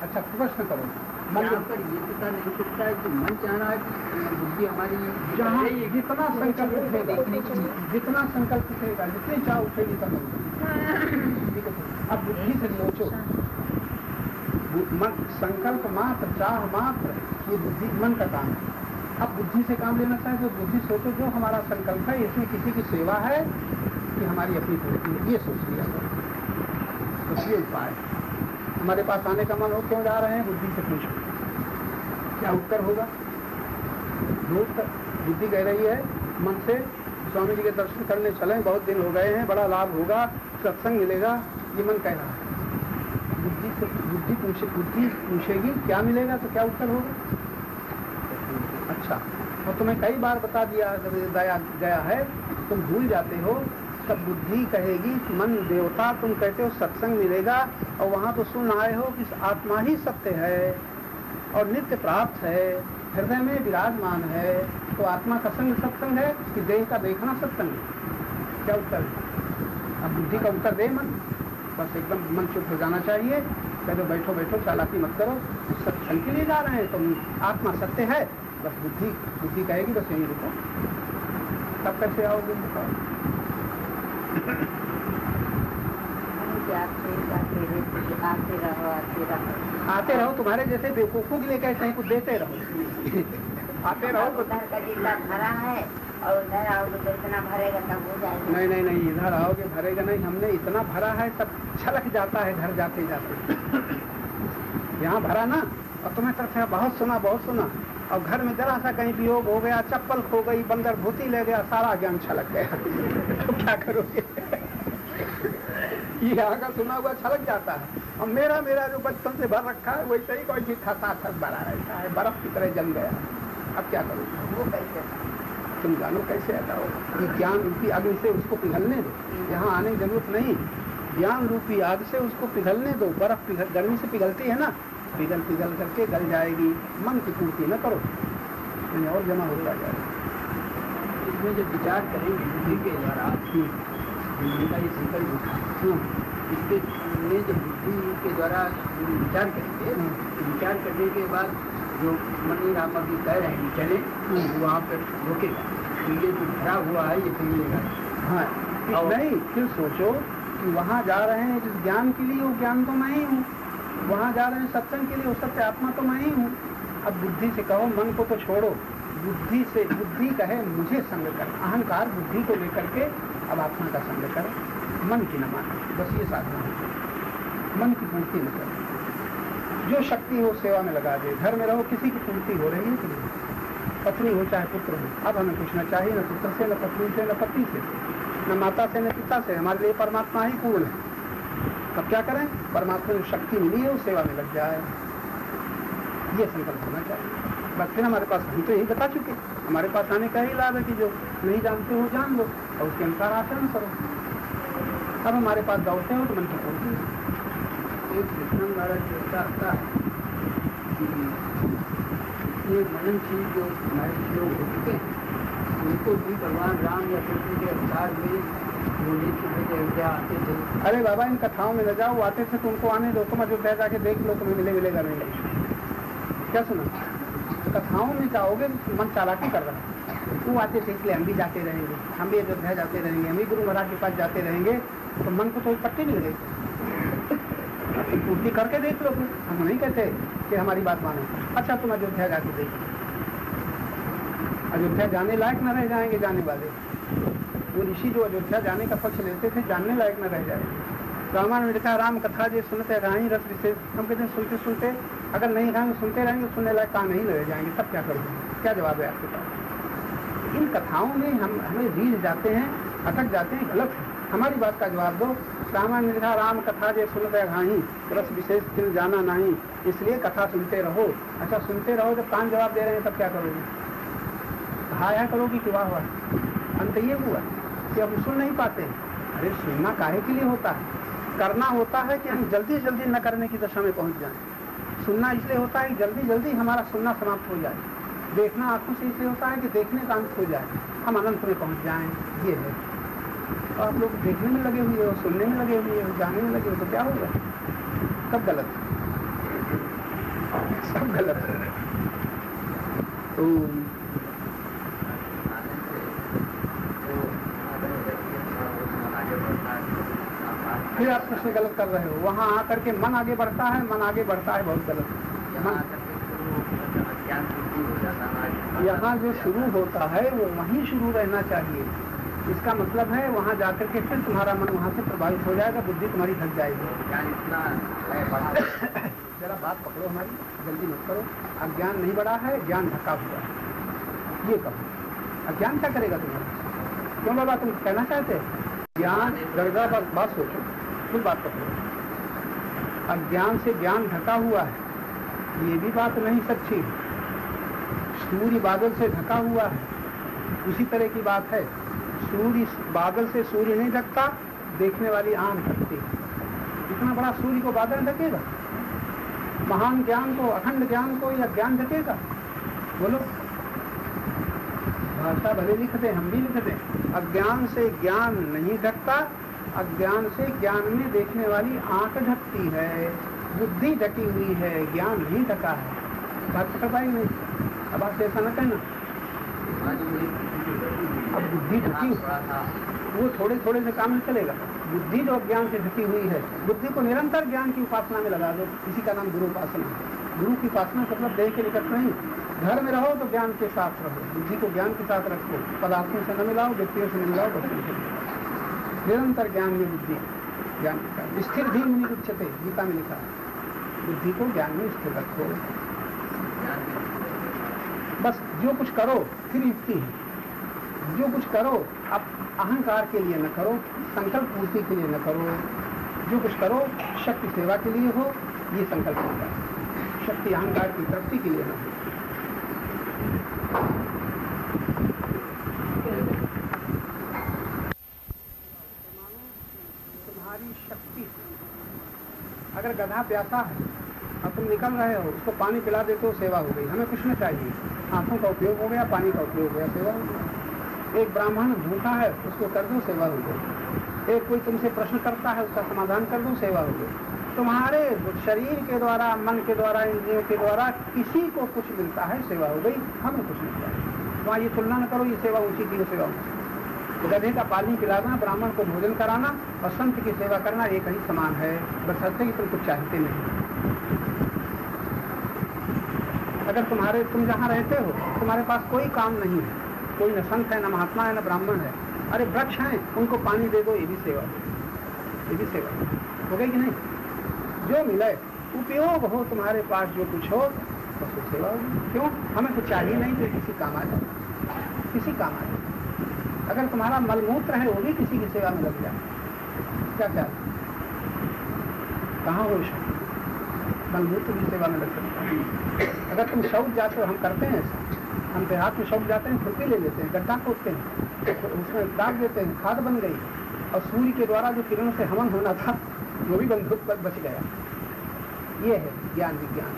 अच्छा प्रश्न करो। मन पर ये पता नहीं सकता है कि मन चाह रहा है कि बुद्धि हमारी जहाँ जितना संकल्प उठेगा, जितना संकल्प उठेगा, जितनी चाह उठेगी तब अब बुद्धि से सोचो। मन संकल्प मात्र, चाह मात्र, ये बुद्धि मन का काम है। अब बुद्धि से काम लेना चाहे तो बुद्धि सोचो जो हमारा संकल्प है इसमें किसी की सेवा है कि हमारी अपनी पूर्ति है, ये सोच लिया करो। तो ये उपाय हमारे पास आने का मन हो, क्यों जा रहे हैं? बुद्धि से पूछो क्या उत्तर होगा। बुद्धि कह रही है मन से स्वामी जी के दर्शन करने चलें, बहुत दिन हो गए हैं, बड़ा लाभ होगा, सत्संग मिलेगा, ये मन कह रहा है। बुद्धि पूछेगी क्या मिलेगा तो क्या उत्तर होगा। अच्छा, और तुम्हें कई बार बता दिया गया है, तुम भूल जाते हो। तब बुद्धि कहेगी मन देवता, तुम कहते हो सत्संग मिलेगा, और वहां तो सुन आए हो कि आत्मा ही सत्य है और नित्य प्राप्त है, हृदय में विराजमान है, तो आत्मा का संग सत्संग है कि देह का देखना सत्संग है? क्या उत्तर है? अब बुद्धि का उत्तर दे मन, बस एकदम मन चुप हो जाना चाहिए। कह दो बैठो बैठो, चालाकी मत करो, सत्संग के लिए जा रहे हैं, तो आत्मा सत्य है। बस बुद्धि कहेगी बस यही रुको। तब कैसे आओगे बताओ? आते रहो, तुम्हारे जैसे बेवकूफों के लिए कहते हैं कुछ देते रहो। आते रहो। उधर का जितना भरा है और उधर आओगे तो इतना भरेगा तब हो जाएगा। नहीं, इधर आओगे भरेगा नहीं। हमने इतना भरा है तब छलक जाता है घर जाते जाते। यहाँ भरा ना, और तुम्हें तरफ बहुत सुना और घर में जरा सा कहीं वियोग हो गया, चप्पल खो गई, बंदर भूती ले गया, सारा ज्ञान छलक गया। तो क्या करोगे? ये यहाँ का सुना हुआ छलक जाता है। और मेरा जो बचपन से भर रखा है वैसे ही कोई खसाखस भरा रहता है, बर्फ की तरह जम गया। अब क्या करोगे? वो कैसे तुम जानो कैसे आता हो कि ज्ञान रूपी आग से उसको पिघलने दो, यहाँ आने की जरूरत नहीं। ज्ञान रूपी आग से उसको पिघलने दो। बर्फ गर्मी से पिघलती है ना, पिघल करके गल जाएगी। मन की पूर्ति न करो, और जमा होता जाएगा। इसमें जब विचार करेंगे बुद्धि के द्वारा, बुद्धि का ये संकल्प इसके लिए जब बुद्धि के द्वारा विचार करेंगे, विचार करने के बाद जो मनी राम अभी कह रहे हैं चले, वहाँ पर रोकेगा। तो ये जो भरा हुआ है ये पिघलेगा। हाँ, नहीं, फिर सोचो कि वहाँ जा रहे हैं जिस ज्ञान के लिए, वो ज्ञान तो मैं ही हूँ। वहाँ जा रहे हैं सत्संग के लिए, वो सत्य आत्मा तो मैं ही हूँ। अब बुद्धि से कहो मन को तो छोड़ो, बुद्धि कहे मुझे संग कर, अहंकार बुद्धि को लेकर के अब आत्मा का संग कर, मन की न माने, बस ये साधना है। मन की पूर्ति न करे, जो शक्ति हो सेवा में लगा दे। घर में रहो, किसी की पूर्ति हो रही है कि नहीं? पत्नी हो चाहे पुत्र हो, अब हमें कुछ न चाहिए, न पुत्र से, न पत्नी से, न पति से, न माता से, न पिता से। हमारे लिए परमात्मा ही पूर्ण है। अब क्या करें? परमात्मा जो शक्ति मिली है वो सेवा में लग जाए, ये संकल्प होना चाहिए। बस फिर हमारे पास, हम तो यही बता चुके, हमारे पास आने का ही लाभ है कि जो नहीं जानते हो जान लो और उसके अनुसार आचरण करो। अब हमारे पास दौड़ते हो तो मन की पूर्ति। एक कृष्ण महाराज जो आता है ये मननशील जो हमारे लोग होते हैं, उनको भी भगवान राम या कृष्ण के अवतार में वो लेके अयोध्या आते थे। अरे बाबा, इन कथाओं में न जाओ, आते थे तो उनको आने दो। तुम अयोध्या जाके देख लो, तुम्हें मिलेगा नहीं। क्या सुना? कथाओं में जाओगे मन चालाकी कर रहा है। वो आते थे इसलिए हम भी जाते रहेंगे, हम भी अयोध्या जाते रहेंगे, हम भी गुरु महाराज के पास जाते रहेंगे। तो मन को तो पट्टी मिल गई, पूर्ति करके देख लो। हम नहीं कहते कि हमारी बात मानो। अच्छा, तुम अयोध्या जाके देखो, अयोध्या जाने लायक न रह जाएंगे जाने वाले। वो ऋषि जो अयोध्या जाने का पक्ष लेते थे, जानने लायक न रह जाएंगे। रामायण में लिखा, राम कथा जो सुनते राही रस विशेष। हम कहते हैं सुनते सुनते अगर नहीं रहेंगे, सुनते रहेंगे, सुनने लायक कहाँ नहीं रह जाएंगे, तब क्या करोगे? क्या जवाब है आपके पास? इन कथाओं में हमें रीझ जाते हैं, अटक जाते हैं, गलत है। हमारी बात का जवाब दो। रामायण में लिखा, राम कथा जो सुनते घाही रस विशेष तिल जाना नहीं, इसलिए कथा सुनते रहो। अच्छा, सुनते रहो, जब कान जवाब दे रहे हैं तब क्या करोगे? हाया करोगी कि वाह वाह? अंत ये हुआ कि अब सुन नहीं पाते। अरे सुनना काहे के लिए होता है? करना होता है कि हम जल्दी जल्दी न करने की दशा में पहुंच जाएं। सुनना इसलिए होता है कि जल्दी जल्दी हमारा सुनना समाप्त हो जाए। देखना आंखों से इसलिए होता है कि देखने का अंत हो जाए, हम अनंत में पहुंच जाएं। ये है। और आप लोग देखने में लगे हुए हो, सुनने में लगे हुए हो, जानने में लगे हो, तो क्या होगा? सब गलत है, सब गलत है। तो फिर आप प्रश्न गलत कर रहे हो। वहाँ आकर के मन आगे बढ़ता है, मन आगे बढ़ता है, बहुत गलत है। यहाँ जो शुरू होता है वो वहीं शुरू रहना चाहिए। इसका मतलब है वहाँ जाकर के फिर तुम्हारा मन वहाँ से प्रभावित हो जाएगा, बुद्धि तुम्हारी थक जाएगी। जरा बात पकड़ो हमारी, जल्दी मत करो। अज्ञान नहीं बढ़ा है, ज्ञान ढका हुआ है, ये कहो। अज्ञान क्या करेगा तुम्हारा? क्यों बाबा, तुम कहना चाहते? ज्ञान जरा बात सोचो, फिर बात पकड़ो। अज्ञान से ज्ञान ढका हुआ है, ये भी बात नहीं सच्ची। सूर्य बादल से ढका हुआ है, उसी तरह की बात है। सूर्य बादल से सूर्य नहीं ढकता, देखने वाली आंख ढकती है। इतना बड़ा सूर्य को बादल ढकेगा? महान ज्ञान को, अखंड ज्ञान को या ज्ञान ढकेगा? बोलो। भाषा भले लिख दे, हम भी लिख दें। अज्ञान से ज्ञान नहीं ढकता, अज्ञान से ज्ञान में देखने वाली आंख ढकती है। बुद्धि ढकी हुई है, ज्ञान नहीं ढका है। बात पकड़ पाई नहीं? अब आप ऐसा न कहना। अब बुद्धि ढकी, वो थोड़े थोड़े से काम नहीं चलेगा। बुद्धि जो ज्ञान से ढकी हुई है, बुद्धि को निरंतर ज्ञान की उपासना में लगा दो। इसी का नाम गुरु उपासना है। गुरु की उपासना मतलब देह के निकट नहीं। घर में रहो तो ज्ञान के साथ रहो, बुद्धि को ज्ञान के साथ रखो। पदार्थों से न मिलाओ, व्यक्तियों से न मिलाओ, वस्तुओं से मिलाओ। निरंतर ज्ञान में बुद्धि, ज्ञान का स्थिर भी मुनि उच्चते, गीता में लिखा है। बुद्धि को ज्ञान में स्थिर रखो। बस जो कुछ करो फिर युक्ति है, जो कुछ करो अब अहंकार के लिए न करो, संकल्प पूर्ति के लिए न करो, जो कुछ करो शक्ति सेवा के लिए हो, ये संकल्प होता है। शक्ति अहंकार की तृप्ति के लिए न हो। तुम्हारी शक्ति, अगर गधा प्यासा है अब तुम निकल रहे हो, उसको पानी पिला देते हो, सेवा हो गई। हमें कुछ न चाहिए, हाथों का उपयोग हो गया, पानी का उपयोग हो गया, सेवा हो गई। एक ब्राह्मण भूखा है, उसको कर दो, सेवा हो गई। एक कोई तुमसे प्रश्न करता है, उसका समाधान कर दो, सेवा हो गई। तुम्हारे शरीर के द्वारा, मन के द्वारा, इंद्रियों के द्वारा किसी को कुछ मिलता है, सेवा हो गई। हमें कुछ नहीं चाहिए। वहाँ ये तुलना न करो, ये सेवा ऊंची की, सेवा ऊंची। गधे का पानी पिलाना, ब्राह्मण को भोजन कराना और संत की सेवा करना एक ही समान है, बशर्ते कि तुम कुछ चाहते नहीं। अगर तुम जहाँ रहते हो, तुम्हारे पास कोई काम नहीं है, कोई न संत है, न महात्मा है, न ब्राह्मण है, अरे वृक्ष हैं, उनको पानी दे दो, ये भी सेवा, ये भी सेवा हो गई कि नहीं? जो मिले, उपयोग हो, तुम्हारे पास जो कुछ हो, उसको सेवा होगी। क्यों? हमें कुछ चाहिए नहीं, तो किसी काम आ जाए, किसी काम आ जाए। अगर तुम्हारा मलमूत्र है, वो भी किसी की सेवा में लग जाए, क्या क्या कहाँ हो? मलमूत्र की सेवा में लग सकता है। अगर तुम शौच जाते हो, हम करते हैं ऐसा, हम देहात में शौच जाते हैं, खुरपी ले लेते हैं, गड्ढा खोदते हैं, उसमें दाग देते हैं, खाद बन गई, और सूर्य के द्वारा जो किरणों से हवन होना था वो भी बच गया। ये है ज्ञान विज्ञान।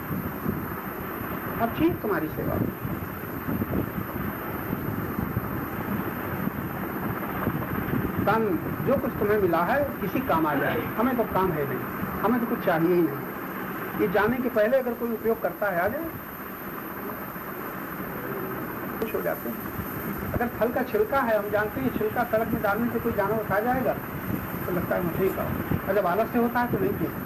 हर चीज तुम्हारी सेवा। तन जो कुछ तुम्हें मिला है किसी काम आ जाए, हमें तो काम है नहीं, हमें तो कुछ चाहिए ही नहीं। ये जाने के पहले अगर कोई उपयोग करता है, आ जाए, खुश हो जाते हैं। अगर फल का छिलका है, हम जानते हैं छिलका सड़क में डालने से कोई जानवर खा जाएगा, तो लगता है मछली खाओ। और जब आलस्य होता है तो नहीं पीते।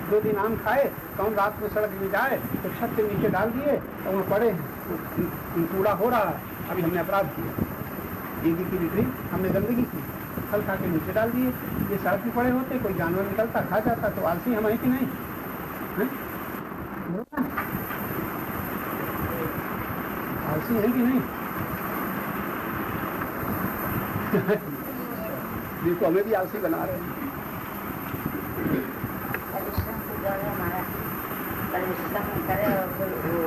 2 दिन आम खाए, कौन रात में सड़क में जाए तो छत से नीचे डाल दिए और वहाँ पड़े, कूड़ा हो रहा है, अभी हमने अपराध किया, ईदी की विक्री, हमने गंदगी की, फल खा के नीचे डाल दिए। ये सड़क में पड़े होते, कोई जानवर निकलता खा जाता, तो आलसी हम है कि नहीं? आलसी है कि नहीं? देखो हमें भी आलसी बना रहे हैं। परिश्रम से जो है हमारा परिश्रम करे और फिर वो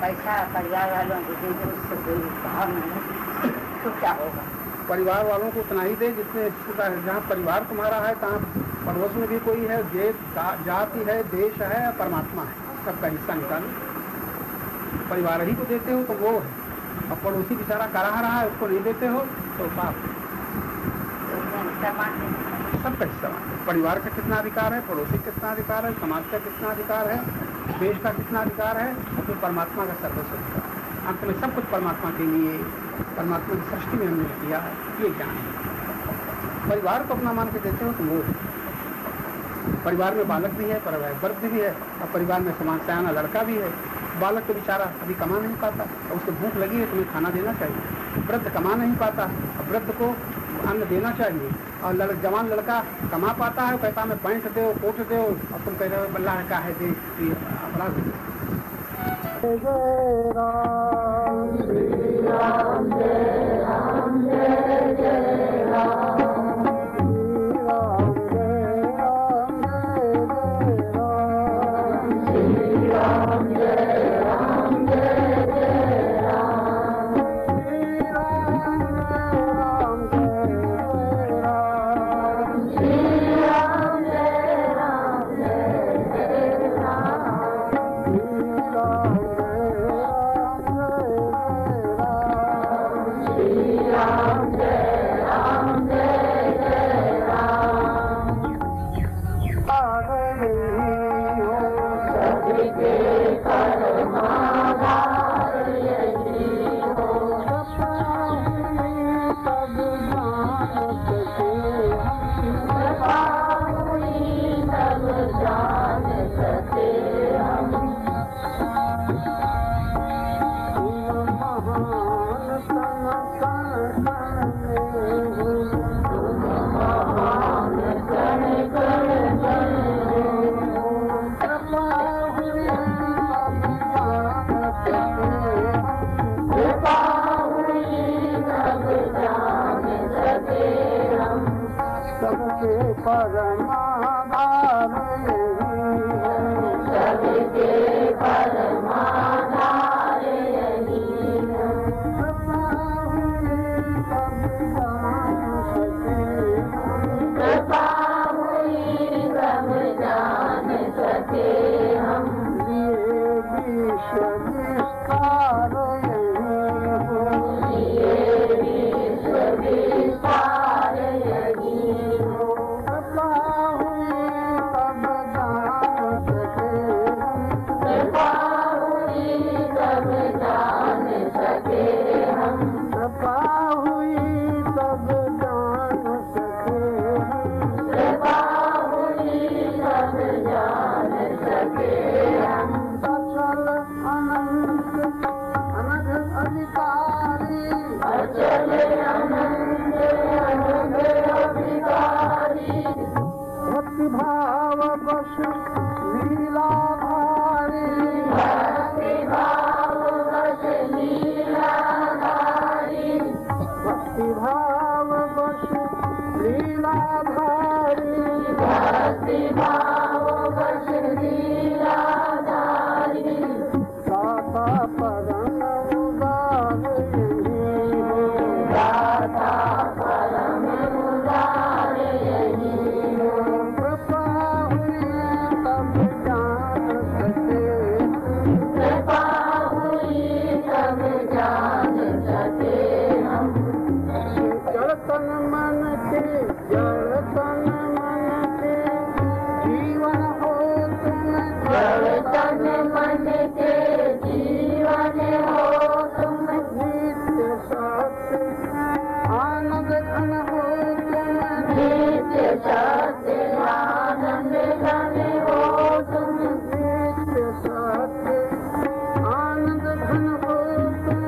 पैसा परिवार वालों को दे दे, उससे कोई भाव नहीं, तो क्या होगा? परिवार वालों को उतना ही दे जितने, जहाँ परिवार तुम्हारा है, तहाँ पड़ोस में भी कोई है, जाति है, देश है, परमात्मा है, सबका हिस्सा निकालो। परिवार ही को देते हो तो वो है, और पड़ोसी बेचारा करा रहा है, उसको नहीं देते हो तो पाप। सबका हिस्सा। परिवार का कितना अधिकार है, पड़ोसी कितना अधिकार है, समाज का कितना अधिकार है, देश का कितना अधिकार है, और फिर परमात्मा का सर्वस्व अधिकार। अंत में सब कुछ परमात्मा के लिए, परमात्मा की सृष्टि में हमने किया है, ये ज्ञान है। परिवार को अपना मान के देते हो तो वो परिवार में बालक भी है, वृद्ध भी है, और परिवार में समाज सयाना लड़का भी है। बालक तो बेचारा अभी कमा नहीं पाता, और उसको भूख लगी है, तुम्हें खाना देना चाहिए। वृद्ध कमा नहीं पाता, और वृद्ध को अन्न देना चाहिए। और जवान लड़का कमा पाता है, कहता मैं पैंट दो, कोट दो, और तुम कह रहे हो बल्ला का है दे, अपराध। जय राम श्री राम, जय राम, जय जय राम। विस्तार यही हो, ये विश्व विस्तार यही हो। कृपा हुई तब जान सके, कृपा हुई तब जान सके हम, कृपा हुई तब जान सके हम, कृपा हुई तब जान सके हम। अचल अनंत अनघ अधिकारी, अचल अनंत अनघ अधिकारी, भक्ति भाव बस लीलाधारी, भक्ति भाव बस लीलाधारी, भक्ति भाव बस लीलाधारी, भक्ति भाव बस लीलाधारी। दाता परम उदार यही हो, दाता परम उदार यही हो। कृपा हुई तब जान सके, कृपा हुई तब जान सके हम। जड़ तन मन के, जड़ तन मन के जीवन हो तुम, जड़ तन मन के जीवन हो तुम। नित्य सत्य आनंद घन हो तुम, नित्य सत्य आनंद घन हो तुम, नित्य सत्य आनंद घन हो तुम,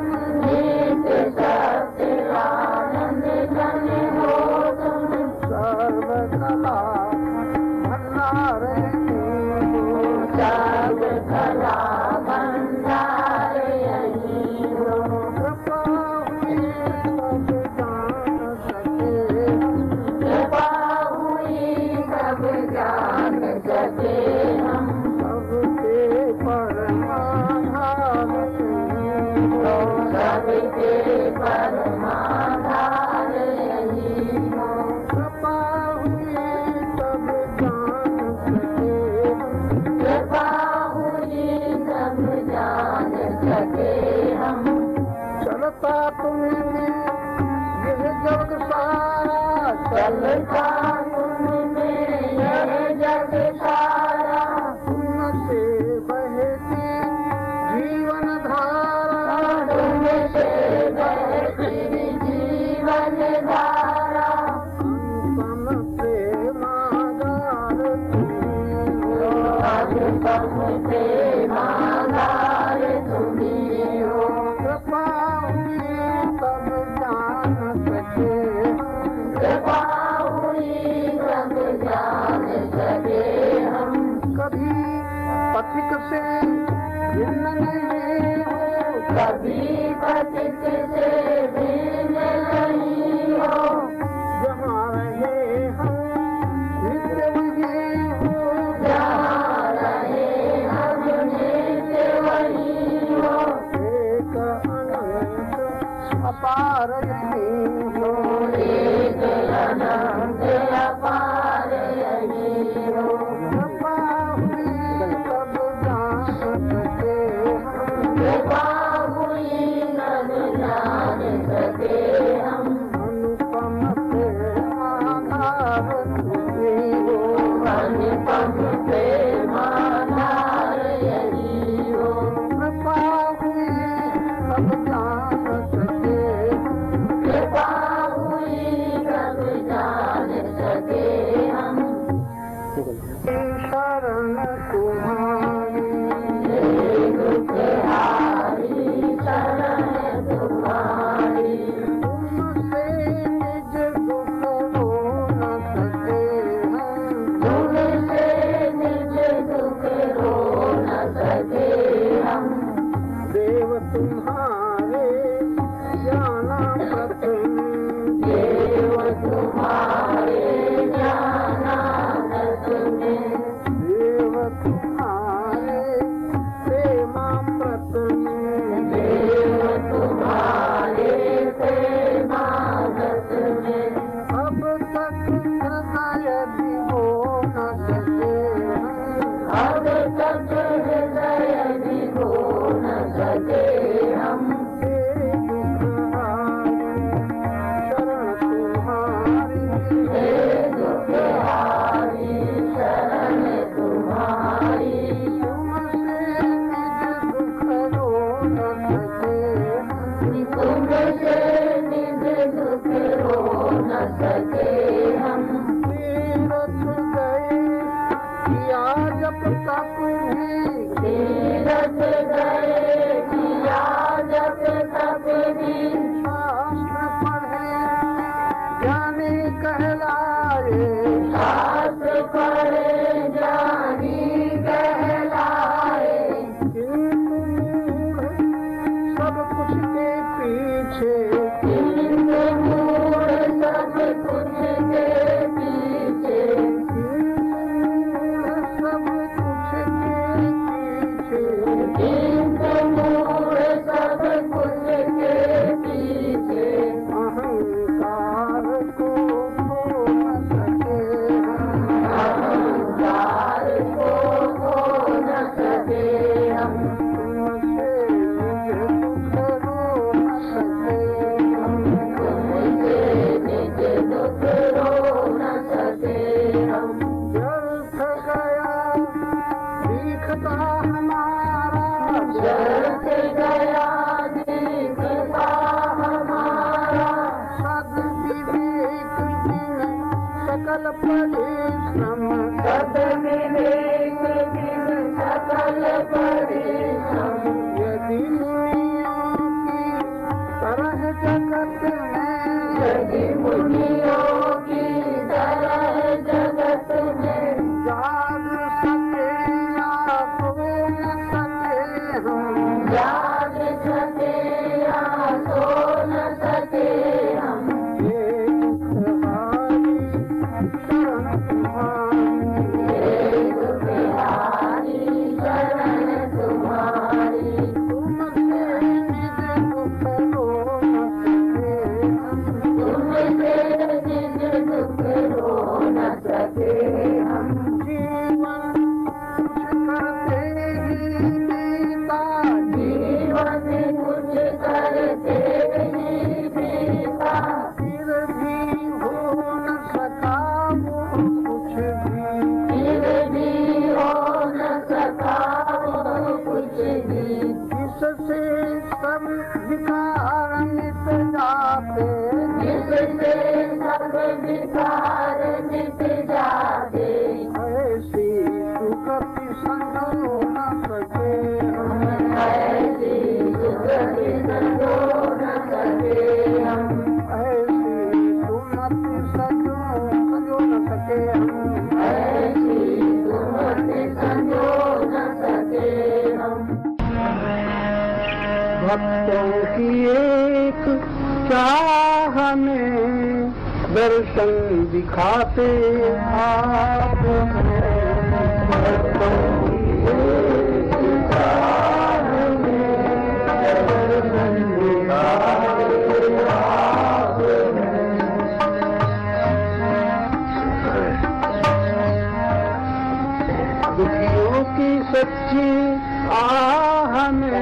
नित्य सत्य आनंद घन हो तुम। सर्व कला भंडार यही हो, सर्व कला भंडार यही हो। कृपा हुई तब जान सके हम, कृपा हुई तब जान सके हम। सबके परमाधार यही हो, सबके परमाधार यही हो। कृपा हुई तब जान सके हम, कृपा हुई तब जान सके हम। चलता तुम्हें यह जग सारा, चलता तुम्हें यह जग सारा, तुमसे बहती जीवन धारा, तुमसे बहती जीवन धारा। अनुपम प्रेमागार तुम्ही हो, अनुपम प्रेमागार तुम्ही हो। कृपा हुई तब जान सके हम, कृपा हुई तब जान सके हम। कभी पथिक से भिन्न नहीं हो, कभी पथिक से भिन्न नहीं हो। जहाँ रहे हम नित्य वही हो, जहाँ रहे हम नित्य वही हो। एक अनंत अपार यही हो, एक अनंत अपार यही हो। कृपा हुई तब जान सके हम, कृपा हुई तब जान सके हम। अनुपम प्रेमाधार तुम्ही हो, अनुपम प्रेमाधार यही हो। कृपा हुई तब जान सके हम, कृपा हुई तब जान सके हम। शरण तुम्हारी, दुखहारी शरण तुम्हारी, तुमसे निज दुख हो न सके हम, तुमसे निज दुख हो न सके हम। देव तुम्हारे जाना प्रथम, देव तुम्हारे जाना प्रथम, देव तुम्हारे प्रेमा प्रथम, देव तुम्हारे प्रेमा प्रथम। अब तक हृदय भिगो न सके हम, अब तक हृदय भिगो न सके सके हम भक्तों की एक चाह में दर्शन दिखाते आप भक्तों की एक चाह में दर्शन दिखाते आप दुखियों की सच्ची आह में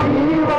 जीवन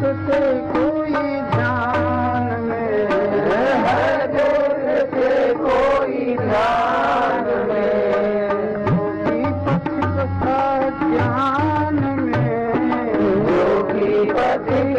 से कोई ध्यान में, है दूर से कोई ध्यान में, योगी पथिक का ज्ञान में, योगी पथिक